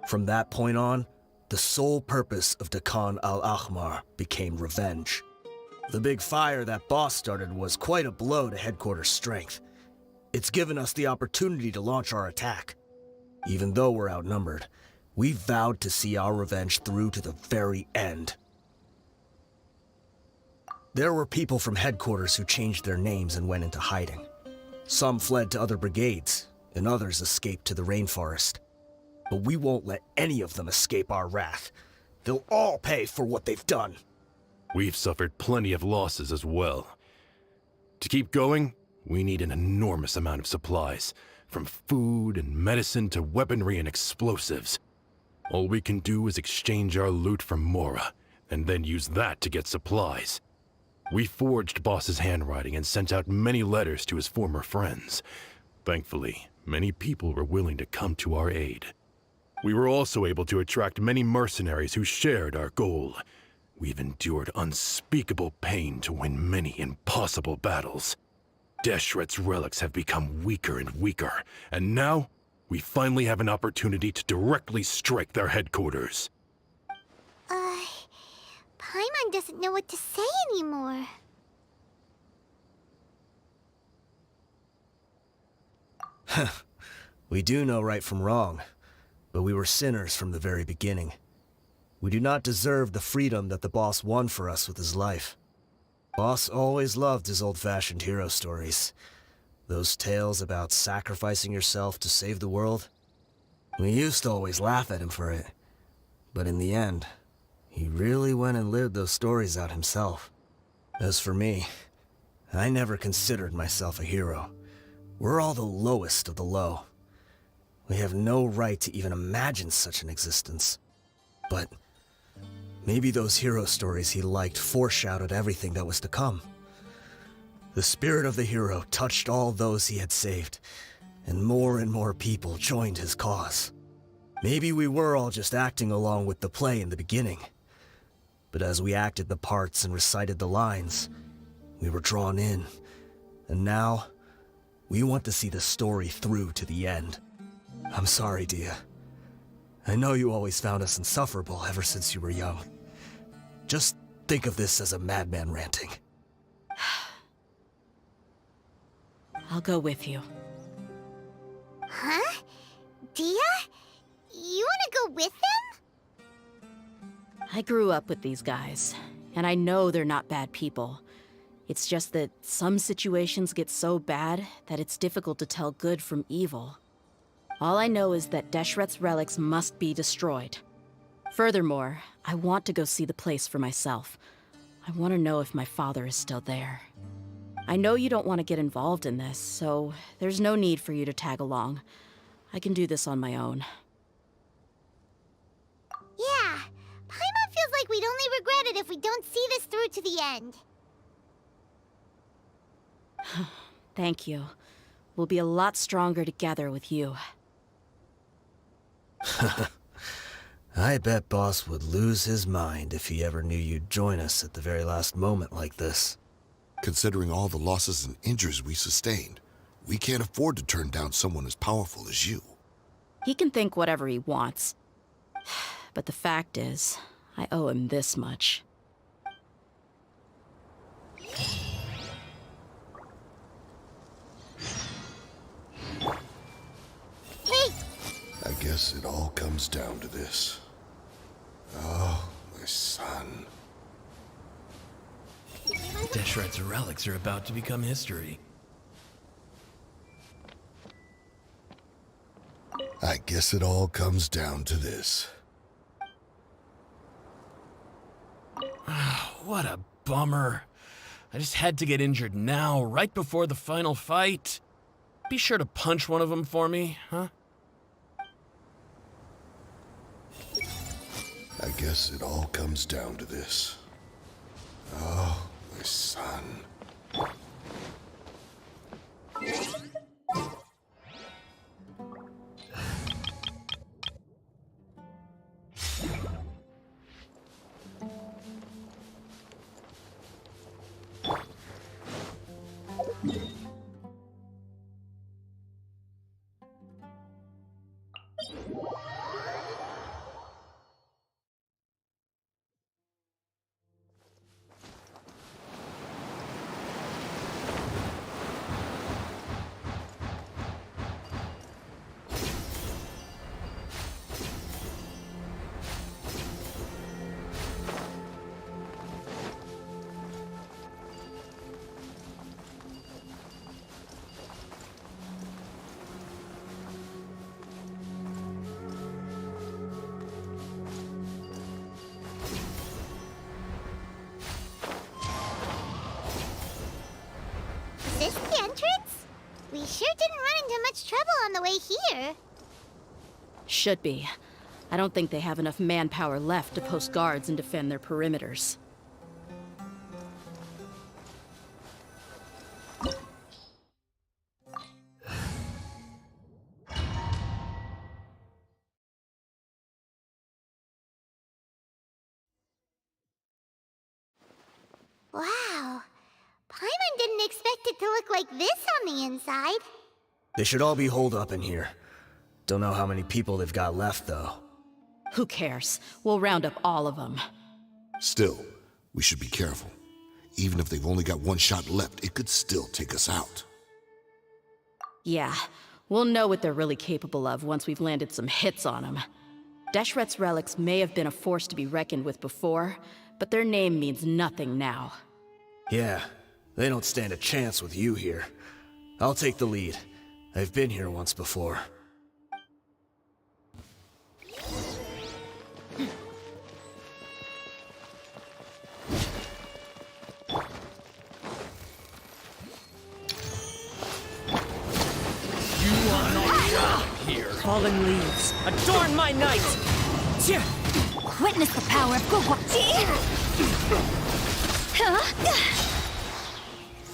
From that point on, the sole purpose of Dakan al-Ahmar became revenge. The big fire that boss started was quite a blow to headquarters' strength. It's given us the opportunity to launch our attack. Even though we're outnumbered, we vowed to see our revenge through to the very end. There were people from headquarters who changed their names and went into hiding. Some fled to other brigades, and others escaped to the rainforest. But we won't let any of them escape our wrath. They'll all pay for what they've done. We've suffered plenty of losses as well. To keep going, we need an enormous amount of supplies, from food and medicine to weaponry and explosives. All we can do is exchange our loot from Mora, and then use that to get supplies. We forged Boss's handwriting and sent out many letters to his former friends. Thankfully, many people were willing to come to our aid. We were also able to attract many mercenaries who shared our goal. We've endured unspeakable pain to win many impossible battles. Deshret's relics have become weaker and weaker, and now we finally have an opportunity to directly strike their headquarters. Paimon doesn't know what to say anymore. We do know right from wrong, but we were sinners from the very beginning. We do not deserve the freedom that the boss won for us with his life. Boss always loved his old-fashioned hero stories. Those tales about sacrificing yourself to save the world. We used to always laugh at him for it. But in the end, he really went and lived those stories out himself. As for me, I never considered myself a hero. We're all the lowest of the low. We have no right to even imagine such an existence. But maybe those hero stories he liked foreshadowed everything that was to come. The spirit of the hero touched all those he had saved, and more people joined his cause. Maybe we were all just acting along with the play in the beginning. But as we acted the parts and recited the lines, we were drawn in. And now, we want to see the story through to the end. I'm sorry, Dehya. I know you always found us insufferable ever since you were young. Just think of this as a madman ranting. I'll go with you. Huh? Dehya? You wanna go with them? I grew up with these guys, and I know they're not bad people. It's just that some situations get so bad that it's difficult to tell good from evil. All I know is that Deshret's relics must be destroyed. Furthermore, I want to go see the place for myself. I want to know if my father is still there. I know you don't want to get involved in this, so there's no need for you to tag along. I can do this on my own. Yeah, Paimon feels like we'd only regret it if we don't see this through to the end. Thank you. We'll be a lot stronger together with you. I bet Boss would lose his mind if he ever knew you'd join us at the very last moment like this. Considering all the losses and injuries we sustained, we can't afford to turn down someone as powerful as you. He can think whatever he wants. But the fact is, I owe him this much. Wait! I guess it all comes down to this. Oh, my son. Deshret's relics are about to become history. I guess it all comes down to this. What a bummer. I just had to get injured now, right before the final fight. Be sure to punch one of them for me, huh? I guess it all comes down to this. Oh, my son. We sure didn't run into much trouble on the way here. Should be. I don't think they have enough manpower left to post guards and defend their perimeters. Wow. Paimon didn't expect it to look like this on the inside. They should all be holed up in here. Don't know how many people they've got left, though. Who cares? We'll round up all of them. Still, we should be careful. Even if they've only got one shot left, it could still take us out. Yeah, we'll know what they're really capable of once we've landed some hits on them. Deshret's relics may have been a force to be reckoned with before, but their name means nothing now. Yeah, they don't stand a chance with you here. I'll take the lead. I've been here once before. Fallen leaves, adorn my night! Witness the power of Gugwa.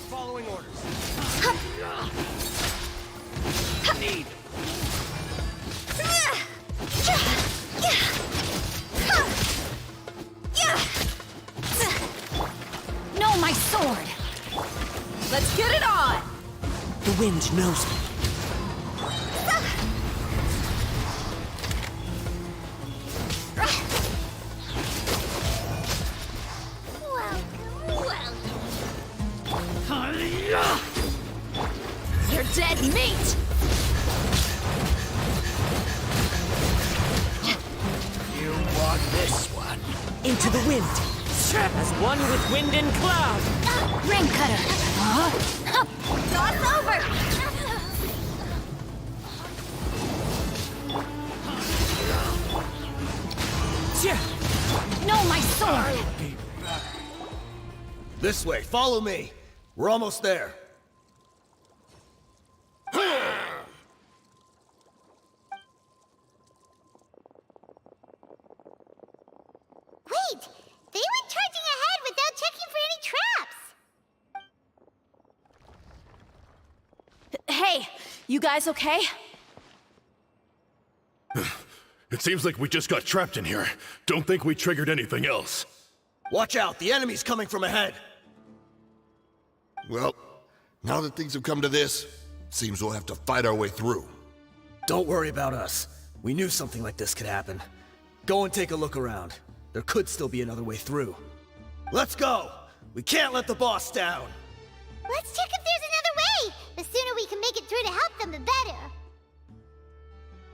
Following orders. Need. No, my sword! Let's get it on! The wind knows me. You're dead meat! You want this one? Into the wind. As one with wind and cloud. Ring cutter! Toss over! No, my sword! This way, follow me. We're almost there. Wait! They went charging ahead without checking for any traps! Hey, you guys okay? It seems like we just got trapped in here. Don't think we triggered anything else. Watch out, the enemy's coming from ahead. Well, now that things have come to this, seems we'll have to fight our way through. Don't worry about us. We knew something like this could happen. Go and take a look around. There could still be another way through. Let's go! We can't let the boss down! Let's check if there's another way! The sooner we can make it through to help them, the better!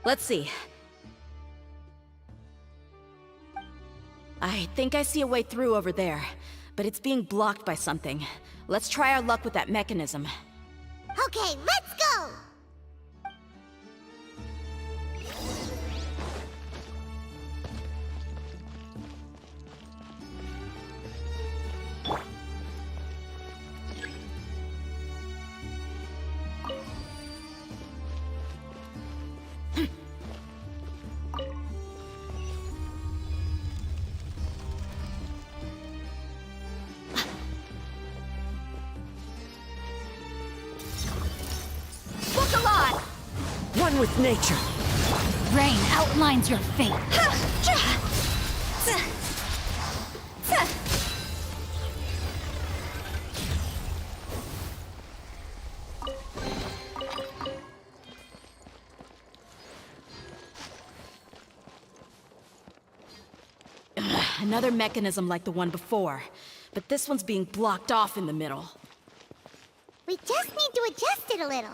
Let's see. I think I see a way through over there, but it's being blocked by something. Let's try our luck with that mechanism. Okay, let's go! One with nature. Rain outlines your fate. Another mechanism like the one before, but this one's being blocked off in the middle. We just need to adjust it a little.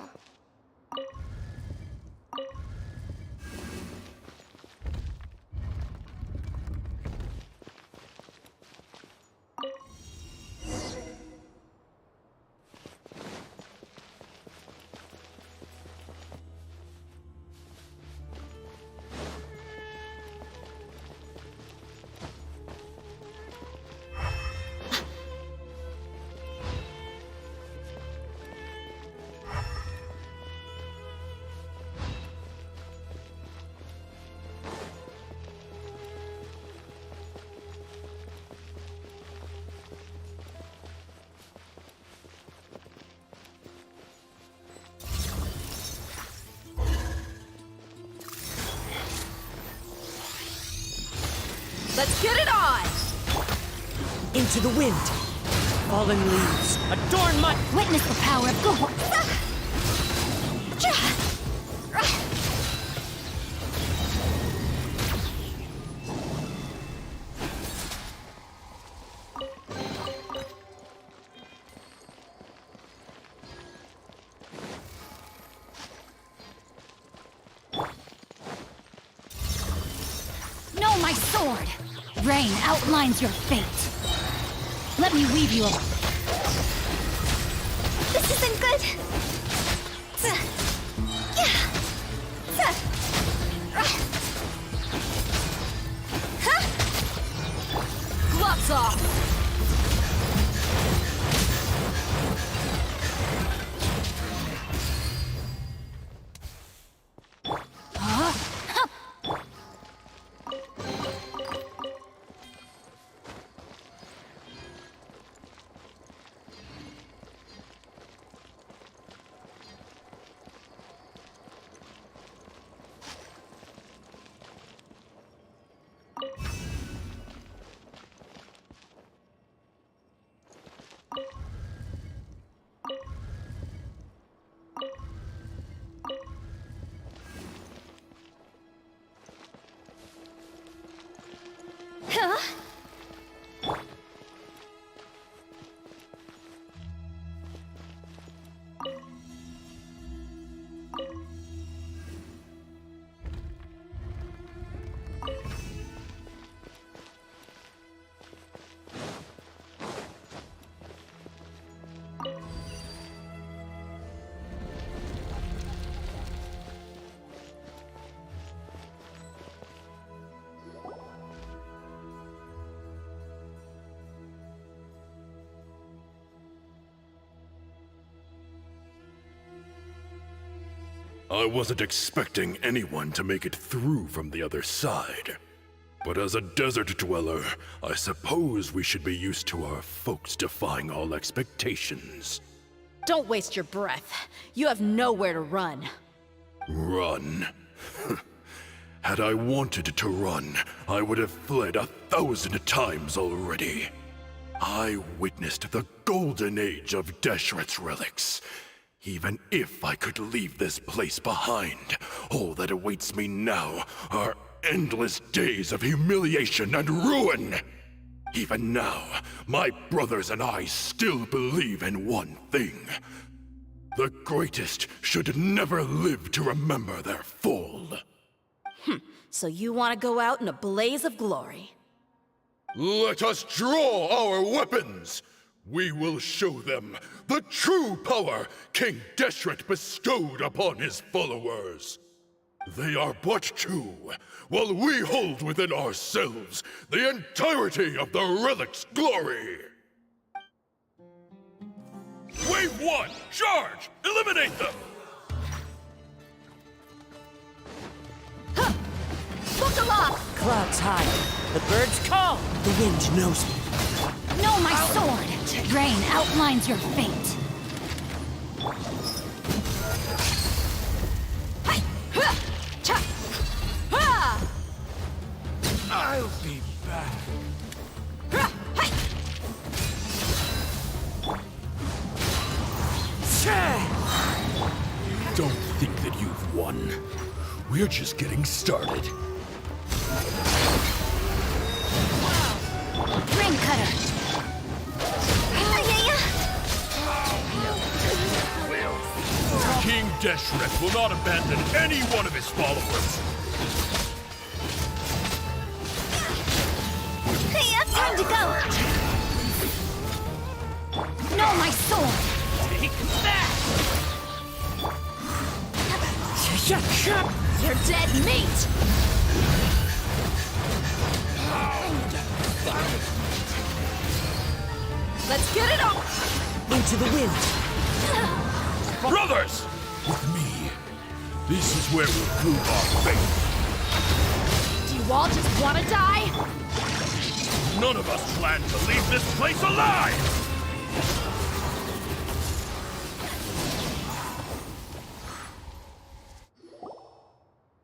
Let's get it on! Into the wind. Fallen leaves. Adorn my... Witness the power of good. Know my sword. Rain outlines your fate. Let me weave you a... This isn't good. Gloves off! Huh? I wasn't expecting anyone to make it through from the other side. But as a desert dweller, I suppose we should be used to our folks defying all expectations. Don't waste your breath. You have nowhere to run. Run? Had I wanted to run, I would have fled 1,000 times already. I witnessed the golden age of Deshret's relics. Even if I could leave this place behind, all that awaits me now are endless days of humiliation and ruin. Even now, my brothers and I still believe in one thing. The greatest should never live to remember their fall. So you want to go out in a blaze of glory? Let us draw our weapons! We will show them the true power King Deshret bestowed upon his followers. They are but two, while we hold within ourselves the entirety of the relic's glory. Wave 1, charge! Eliminate them! Look aloft! Clouds high. The birds call. The wind knows me. Know my sword. Rain outlines your fate. I'll be back. Don't think that you've won. We're just getting started. Ring cutter. King Deshret will not abandon any one of his followers. Hey, time to go. Know my sword. Take that! You're dead meat! Let's get it on! Into the wind. Brothers! With me, this is where we'll prove our faith. Do you all just want to die? None of us plan to leave this place alive!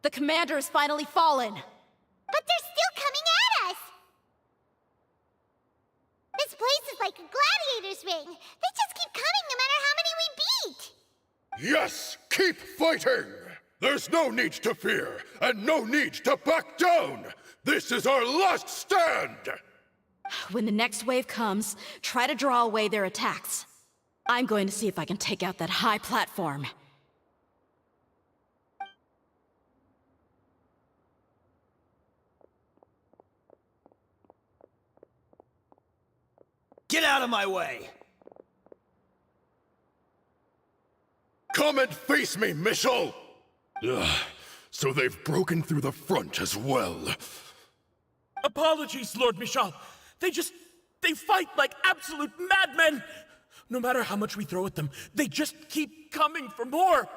The commander has finally fallen. But they're still coming at us. Yes, keep fighting! There's no need to fear, and no need to back down! This is our last stand! When the next wave comes, try to draw away their attacks. I'm going to see if I can take out that high platform. Get out of my way! Come and face me, Michel! Ugh, so they've broken through the front as well. Apologies, Lord Michal. They fight like absolute madmen! No matter how much we throw at them, they just keep coming for more!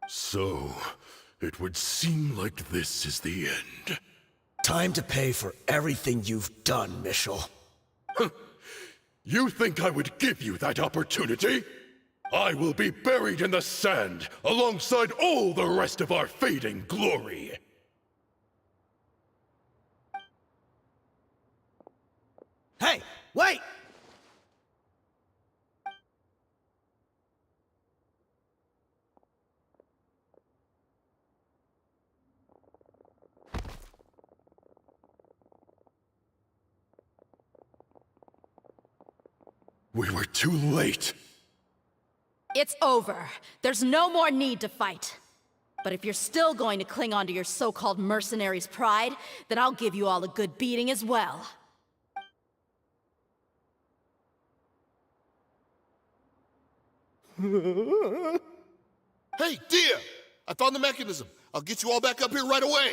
So, it would seem like this is the end. Time to pay for everything you've done, Michel. You think I would give you that opportunity? I will be buried in the sand alongside all the rest of our fading glory. Hey, wait! We were too late. It's over. There's no more need to fight. But if you're still going to cling on to your so-called mercenary's pride, then I'll give you all a good beating as well. Hey, Dehya! I found the mechanism. I'll get you all back up here right away.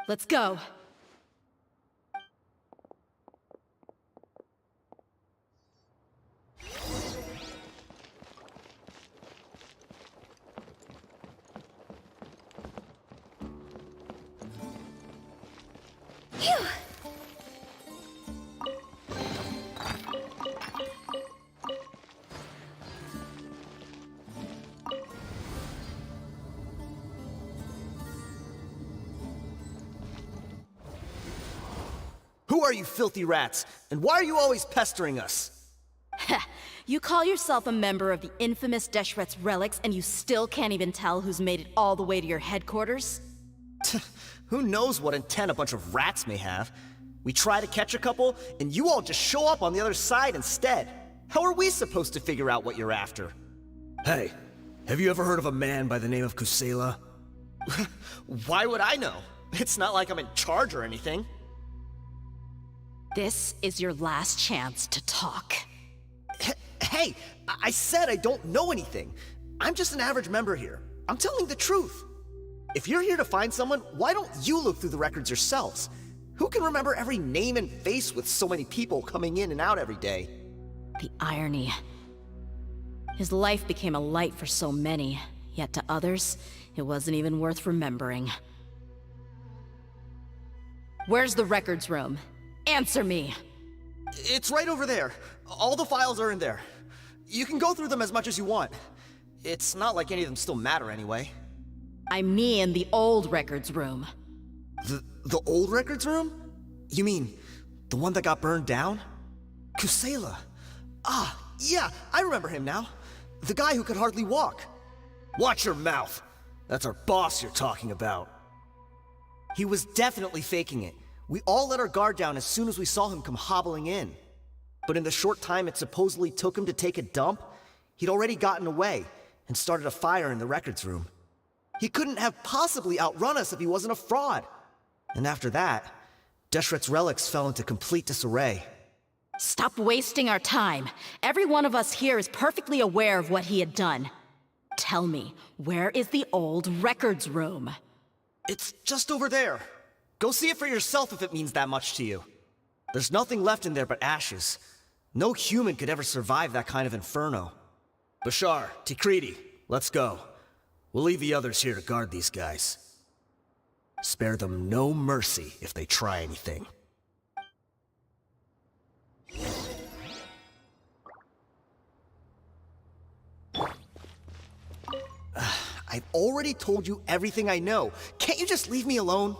Let's go. Phew! Who are you filthy rats? And why are you always pestering us? You call yourself a member of the infamous Deshret's relics, and you still can't even tell who's made it all the way to your headquarters? Who knows what intent a bunch of rats may have? We try to catch a couple, and you all just show up on the other side instead. How are we supposed to figure out what you're after? Hey, have you ever heard of a man by the name of Kusela? Why would I know? It's not like I'm in charge or anything. This is your last chance to talk. Hey, I said I don't know anything. I'm just an average member here. I'm telling the truth. If you're here to find someone, why don't you look through the records yourselves? Who can remember every name and face with so many people coming in and out every day? The irony. His life became a light for so many, yet to others, it wasn't even worth remembering. Where's the records room? Answer me! It's right over there. All the files are in there. You can go through them as much as you want. It's not like any of them still matter anyway. I mean the old records room. The old records room? You mean the one that got burned down? Kusela. Ah, yeah, I remember him now. The guy who could hardly walk. Watch your mouth. That's our boss you're talking about. He was definitely faking it. We all let our guard down as soon as we saw him come hobbling in. But in the short time it supposedly took him to take a dump, he'd already gotten away and started a fire in the records room. He couldn't have possibly outrun us if he wasn't a fraud. And after that, Deshret's relics fell into complete disarray. Stop wasting our time. Every one of us here is perfectly aware of what he had done. Tell me, where is the old records room? It's just over there. Go see it for yourself if it means that much to you. There's nothing left in there but ashes. No human could ever survive that kind of inferno. Bashar, Tikriti, let's go. We'll leave the others here to guard these guys. Spare them no mercy if they try anything. I've already told you everything I know. Can't you just leave me alone?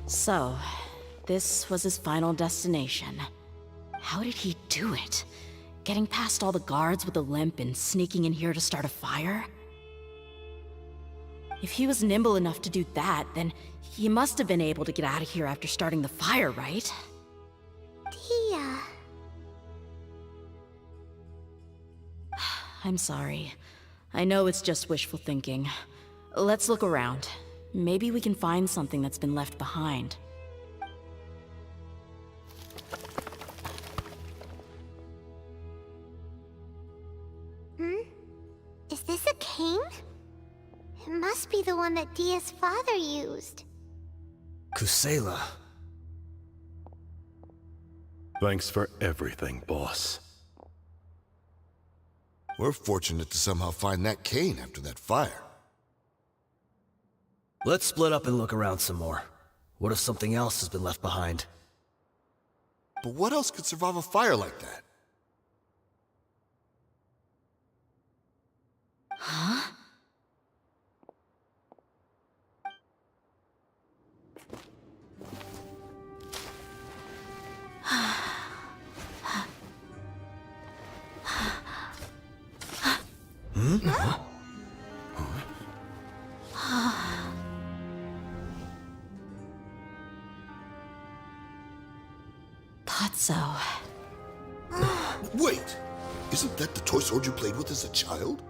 So, this was his final destination. How did he do it? Getting past all the guards with a limp and sneaking in here to start a fire? If he was nimble enough to do that, then he must have been able to get out of here after starting the fire, right? Dehya. I'm sorry. I know it's just wishful thinking. Let's look around. Maybe we can find something that's been left behind. Is this a cane? It must be the one that Dehya's father used. Kusela. Thanks for everything, boss. We're fortunate to somehow find that cane after that fire. Let's split up and look around some more. What if something else has been left behind? But what else could survive a fire like that? Huh? Thought so. Wait! Isn't that the toy sword you played with as a child?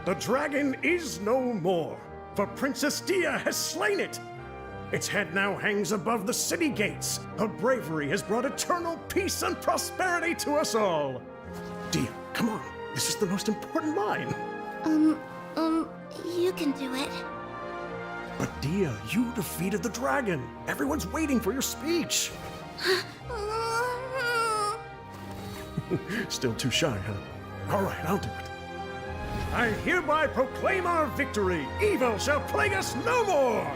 The dragon is no more, for Princess Dehya has slain it. Its head now hangs above the city gates. Her bravery has brought eternal peace and prosperity to us all. Dehya, come on. This is the most important line. You can do it. But Dehya, you defeated the dragon. Everyone's waiting for your speech. Still too shy, huh? All right, I'll do it. I hereby proclaim our victory. Evil shall plague us no more.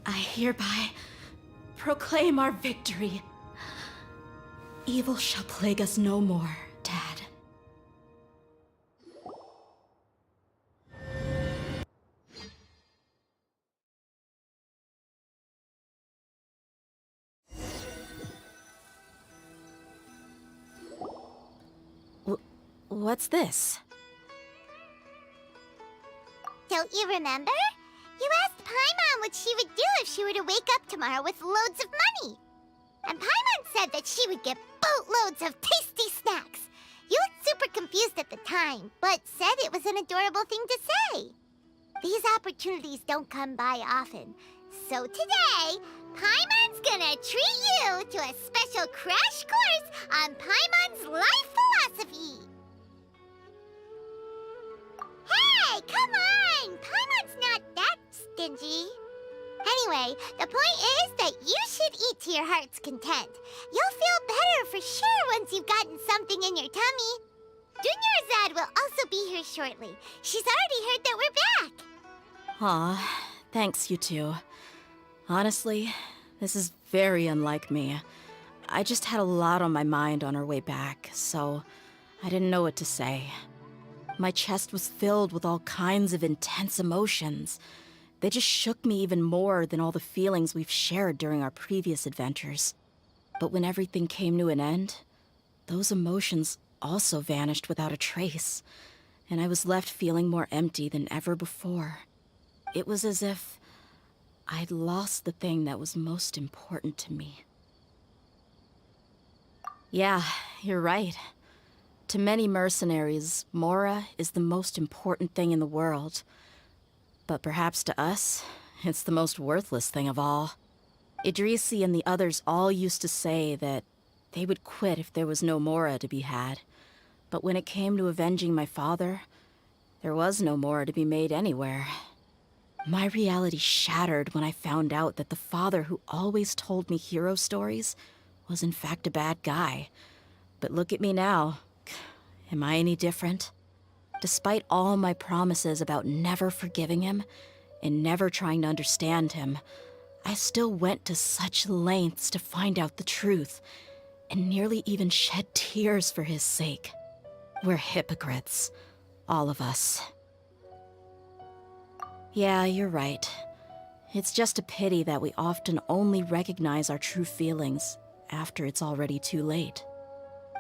I hereby proclaim our victory. Evil shall plague us no more, Dad. What's this? Don't you remember? You asked Paimon what she would do if she were to wake up tomorrow with loads of money. And Paimon said that she would get boatloads of tasty snacks. You looked super confused at the time, but said it was an adorable thing to say. These opportunities don't come by often. So today, Paimon's gonna treat you to a special crash course on Paimon's life philosophy. Hey, come on! Paimon's not that stingy. Anyway, the point is that you should eat to your heart's content. You'll feel better for sure once you've gotten something in your tummy. Dunyarzad will also be here shortly. She's already heard that we're back. Aw, thanks, you two. Honestly, this is very unlike me. I just had a lot on my mind on our way back, so I didn't know what to say. My chest was filled with all kinds of intense emotions. They just shook me even more than all the feelings we've shared during our previous adventures. But when everything came to an end, those emotions also vanished without a trace, and I was left feeling more empty than ever before. It was as if I'd lost the thing that was most important to me. Yeah, you're right. To many mercenaries, Mora is the most important thing in the world. But perhaps to us, it's the most worthless thing of all. Idrisi and the others all used to say that they would quit if there was no Mora to be had. But when it came to avenging my father, there was no Mora to be made anywhere. My reality shattered when I found out that the father who always told me hero stories was in fact a bad guy. But look at me now. Am I any different? Despite all my promises about never forgiving him and never trying to understand him, I still went to such lengths to find out the truth, and nearly even shed tears for his sake. We're hypocrites, all of us. Yeah, you're right. It's just a pity that we often only recognize our true feelings after it's already too late.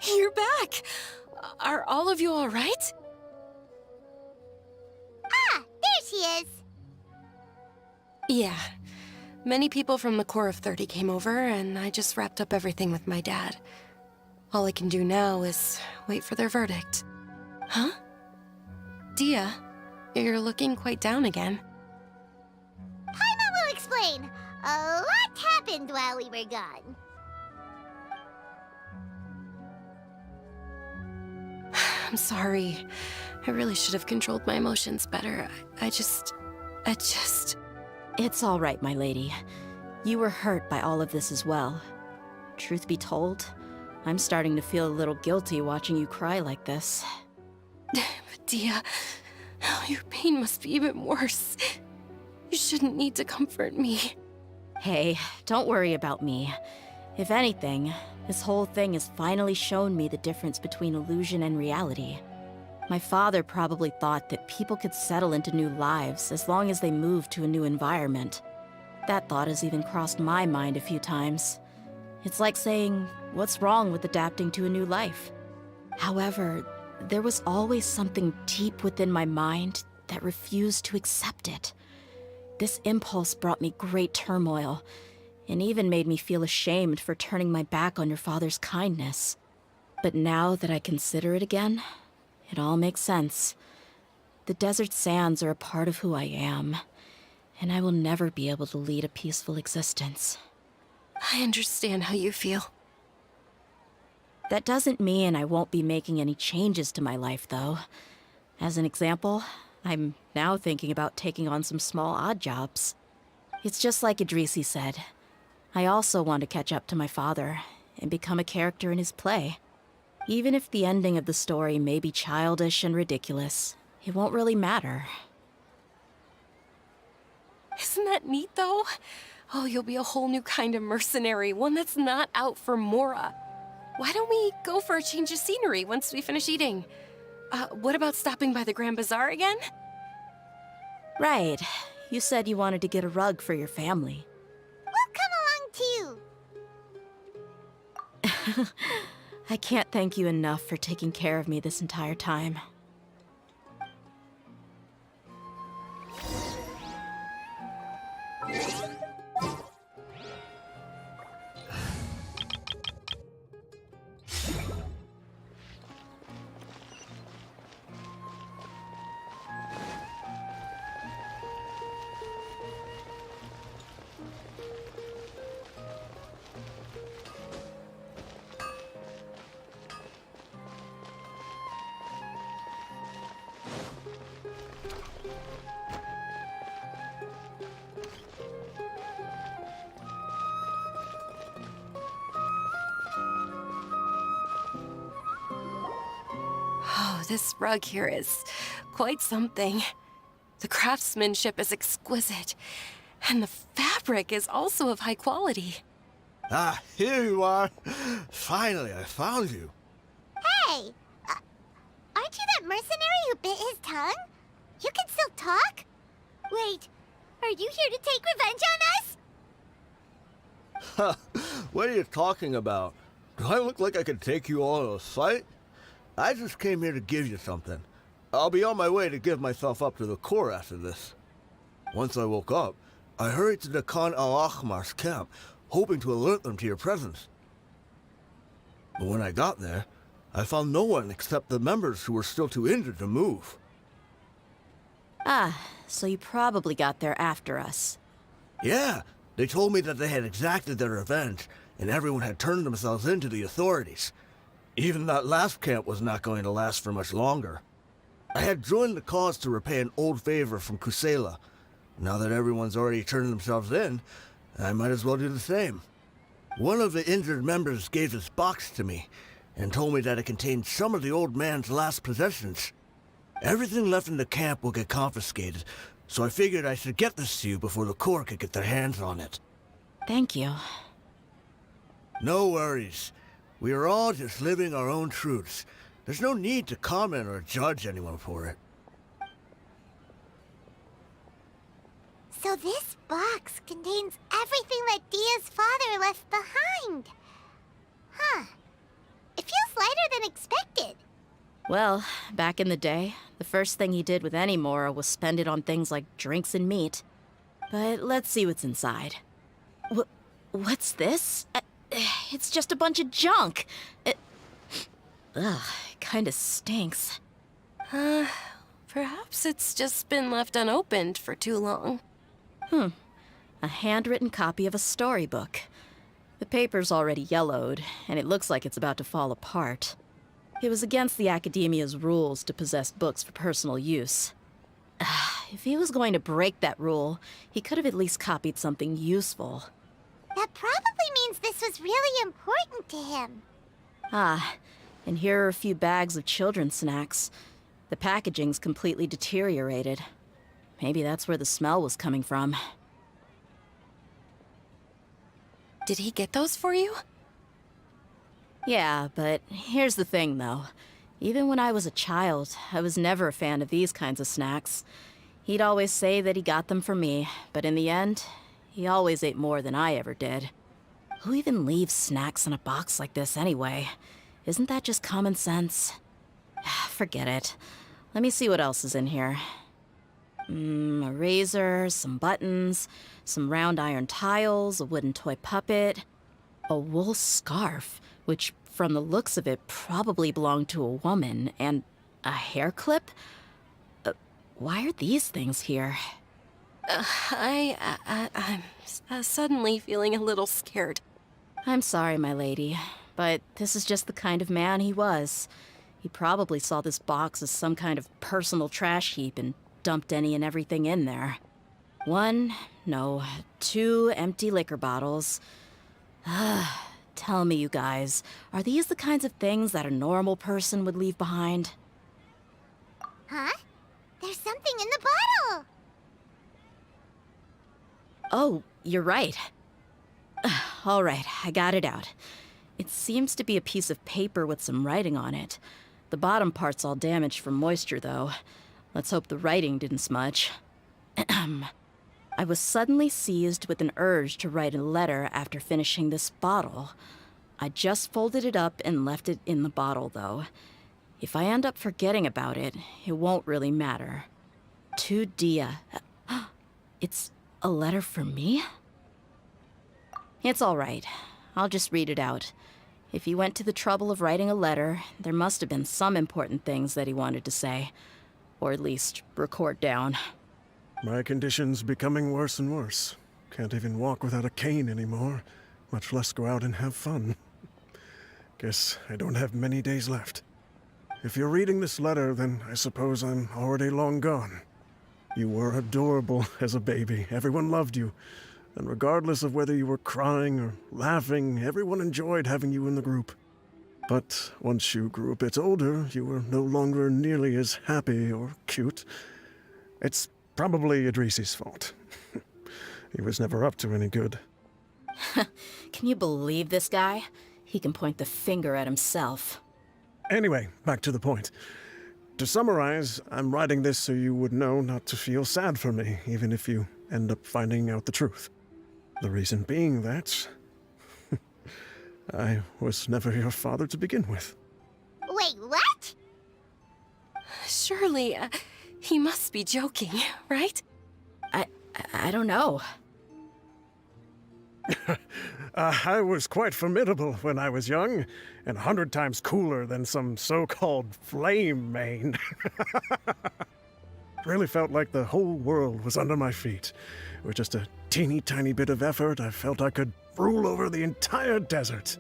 You're back! Are all of you all right? Ah, there she is. Yeah. Many people from the Corps of 30 came over, and I just wrapped up everything with my dad. All I can do now is wait for their verdict. Huh? Dehya, you're looking quite down again. Paimon will explain. A lot happened while we were gone. I'm sorry. I really should have controlled my emotions better. I just... It's all right, my lady. You were hurt by all of this as well. Truth be told, I'm starting to feel a little guilty watching you cry like this. But Dehya, your pain must be even worse. You shouldn't need to comfort me. Hey, don't worry about me. If anything, this whole thing has finally shown me the difference between illusion and reality. My father probably thought that people could settle into new lives as long as they moved to a new environment. That thought has even crossed my mind a few times. It's like saying, what's wrong with adapting to a new life? However, there was always something deep within my mind that refused to accept it. This impulse brought me great turmoil, and even made me feel ashamed for turning my back on your father's kindness. But now that I consider it again, it all makes sense. The desert sands are a part of who I am, and I will never be able to lead a peaceful existence. I understand how you feel. That doesn't mean I won't be making any changes to my life, though. As an example, I'm now thinking about taking on some small odd jobs. It's just like Idrisi said. I also want to catch up to my father and become a character in his play. Even if the ending of the story may be childish and ridiculous, it won't really matter. Isn't that neat, though? Oh, you'll be a whole new kind of mercenary, one that's not out for Mora. Why don't we go for a change of scenery once we finish eating? What about stopping by the Grand Bazaar again? Right. You said you wanted to get a rug for your family. We'll come along too. I can't thank you enough for taking care of me this entire time. Oh, this rug here is quite something. The craftsmanship is exquisite, and the fabric is also of high quality. Ah, here you are. Finally, I found you. Hey! Aren't you that mercenary who bit his tongue? You can still talk? Wait, are you here to take revenge on us? What are you talking about? Do I look like I could take you all in a fight? I just came here to give you something. I'll be on my way to give myself up to the Corps after this. Once I woke up, I hurried to the Khan al-Ahmar's camp, hoping to alert them to your presence. But when I got there, I found no one except the members who were still too injured to move. Ah, so you probably got there after us. Yeah, they told me that they had exacted their revenge, and everyone had turned themselves in to the authorities. Even that last camp was not going to last for much longer. I had joined the cause to repay an old favor from Kusela. Now that everyone's already turned themselves in, I might as well do the same. One of the injured members gave this box to me, and told me that it contained some of the old man's last possessions. Everything left in the camp will get confiscated, so I figured I should get this to you before the Corps could get their hands on it. Thank you. No worries. We are all just living our own truths. There's no need to comment or judge anyone for it. So this box contains everything that Dia's father left behind. Huh. It feels lighter than expected. Well, back in the day, the first thing he did with any Mora was spend it on things like drinks and meat. But let's see what's inside. What's this? It's just a bunch of junk. Ugh, it kinda stinks. Perhaps it's just been left unopened for too long. A handwritten copy of a storybook. The paper's already yellowed, and it looks like it's about to fall apart. It was against the Academia's rules to possess books for personal use. If he was going to break that rule, he could have at least copied something useful. That probably means this was really important to him. Ah, and here are a few bags of children's snacks. The packaging's completely deteriorated. Maybe that's where the smell was coming from. Did he get those for you? Yeah, but here's the thing, though. Even when I was a child, I was never a fan of these kinds of snacks. He'd always say that he got them for me, but in the end, he always ate more than I ever did. Who even leaves snacks in a box like this anyway? Isn't that just common sense? Forget it. Let me see what else is in here. A razor, some buttons, some round iron tiles, a wooden toy puppet, a wool scarf, which from the looks of it probably belonged to a woman, and a hair clip? Why are these things here? I'm suddenly feeling a little scared. I'm sorry, my lady, but this is just the kind of man he was. He probably saw this box as some kind of personal trash heap and dumped any and everything in there. 2 empty liquor bottles. Tell me, you guys, are these the kinds of things that a normal person would leave behind? Huh? There's something in the bottle! Oh, you're right. All right, I got it out. It seems to be a piece of paper with some writing on it. The bottom part's all damaged from moisture, though. Let's hope the writing didn't smudge. I was suddenly seized with an urge to write a letter after finishing this bottle. I just folded it up and left it in the bottle, though. If I end up forgetting about it, it won't really matter. To Dehya. It's a letter for me? It's all right. I'll just read it out. If he went to the trouble of writing a letter, there must have been some important things that he wanted to say. Or at least record down. My condition's becoming worse and worse. Can't even walk without a cane anymore, much less go out and have fun. Guess I don't have many days left. If you're reading this letter, then I suppose I'm already long gone. You were adorable as a baby. Everyone loved you. And regardless of whether you were crying or laughing, everyone enjoyed having you in the group. But once you grew a bit older, you were no longer nearly as happy or cute. It's probably Idrisi's fault. He was never up to any good. Can you believe this guy? He can point the finger at himself. Anyway, back to the point. To summarize, I'm writing this so you would know not to feel sad for me, even if you end up finding out the truth. The reason being that I was never your father to begin with. Wait, what? Surely, he must be joking, right? I don't know. I was quite formidable when I was young, and 100 times cooler than some so-called flame main. Really felt like the whole world was under my feet. With just a teeny tiny bit of effort, I felt I could rule over the entire desert.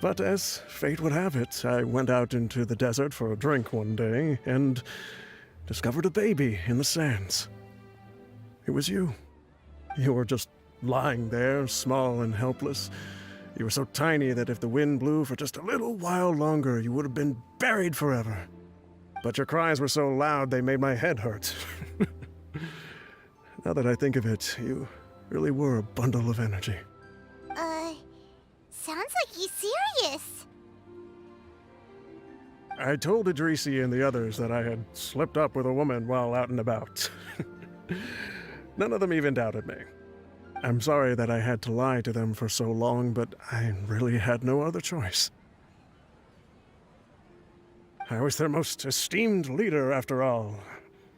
But as fate would have it, I went out into the desert for a drink one day and discovered a baby in the sands. It was you. You were just lying there, small and helpless. You were so tiny that if the wind blew for just a little while longer, you would have been buried forever. But your cries were so loud they made my head hurt. Now that I think of it, you really were a bundle of energy. Sounds like he's serious. I told Idrisi and the others that I had slipped up with a woman while out and about. None of them even doubted me. I'm sorry that I had to lie to them for so long, but I really had no other choice. I was their most esteemed leader, after all.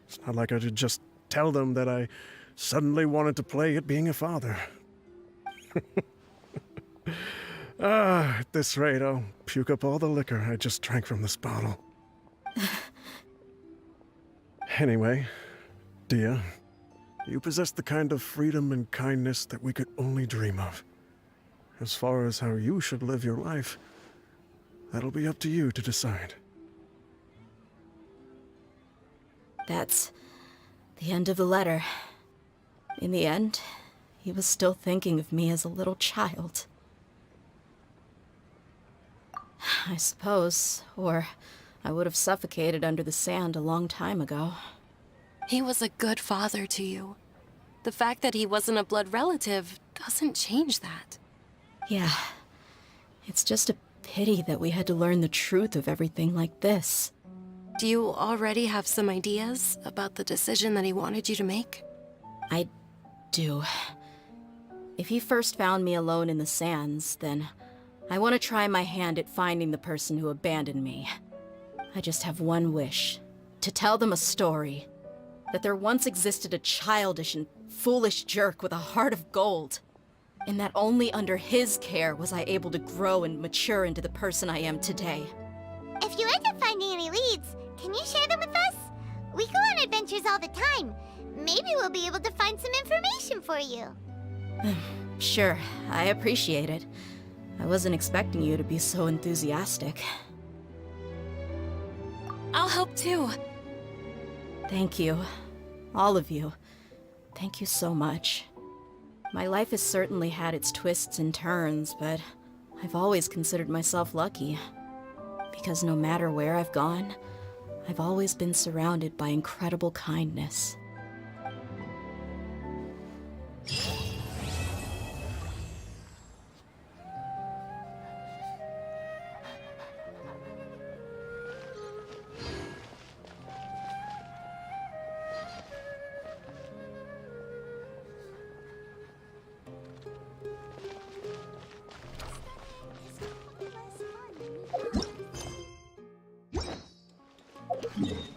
It's not like I could just tell them that I suddenly wanted to play at being a father. At this rate, I'll puke up all the liquor I just drank from this bottle. Anyway, Dehya, you possess the kind of freedom and kindness that we could only dream of. As far as how you should live your life, that'll be up to you to decide. That's the end of the letter. In the end, he was still thinking of me as a little child. I suppose, or I would have suffocated under the sand a long time ago. He was a good father to you. The fact that he wasn't a blood relative doesn't change that. Yeah, it's just a pity that we had to learn the truth of everything like this. Do you already have some ideas about the decision that he wanted you to make? I do. If he first found me alone in the sands, then I want to try my hand at finding the person who abandoned me. I just have one wish. To tell them a story. That there once existed a childish and foolish jerk with a heart of gold. And that only under his care was I able to grow and mature into the person I am today. If you end up finding any leads, can you share them with us? We go on adventures all the time. Maybe we'll be able to find some information for you. Sure, I appreciate it. I wasn't expecting you to be so enthusiastic. I'll help too. Thank you. All of you. Thank you so much. My life has certainly had its twists and turns, but I've always considered myself lucky. Because no matter where I've gone, I've always been surrounded by incredible kindness. Less fun than we thought.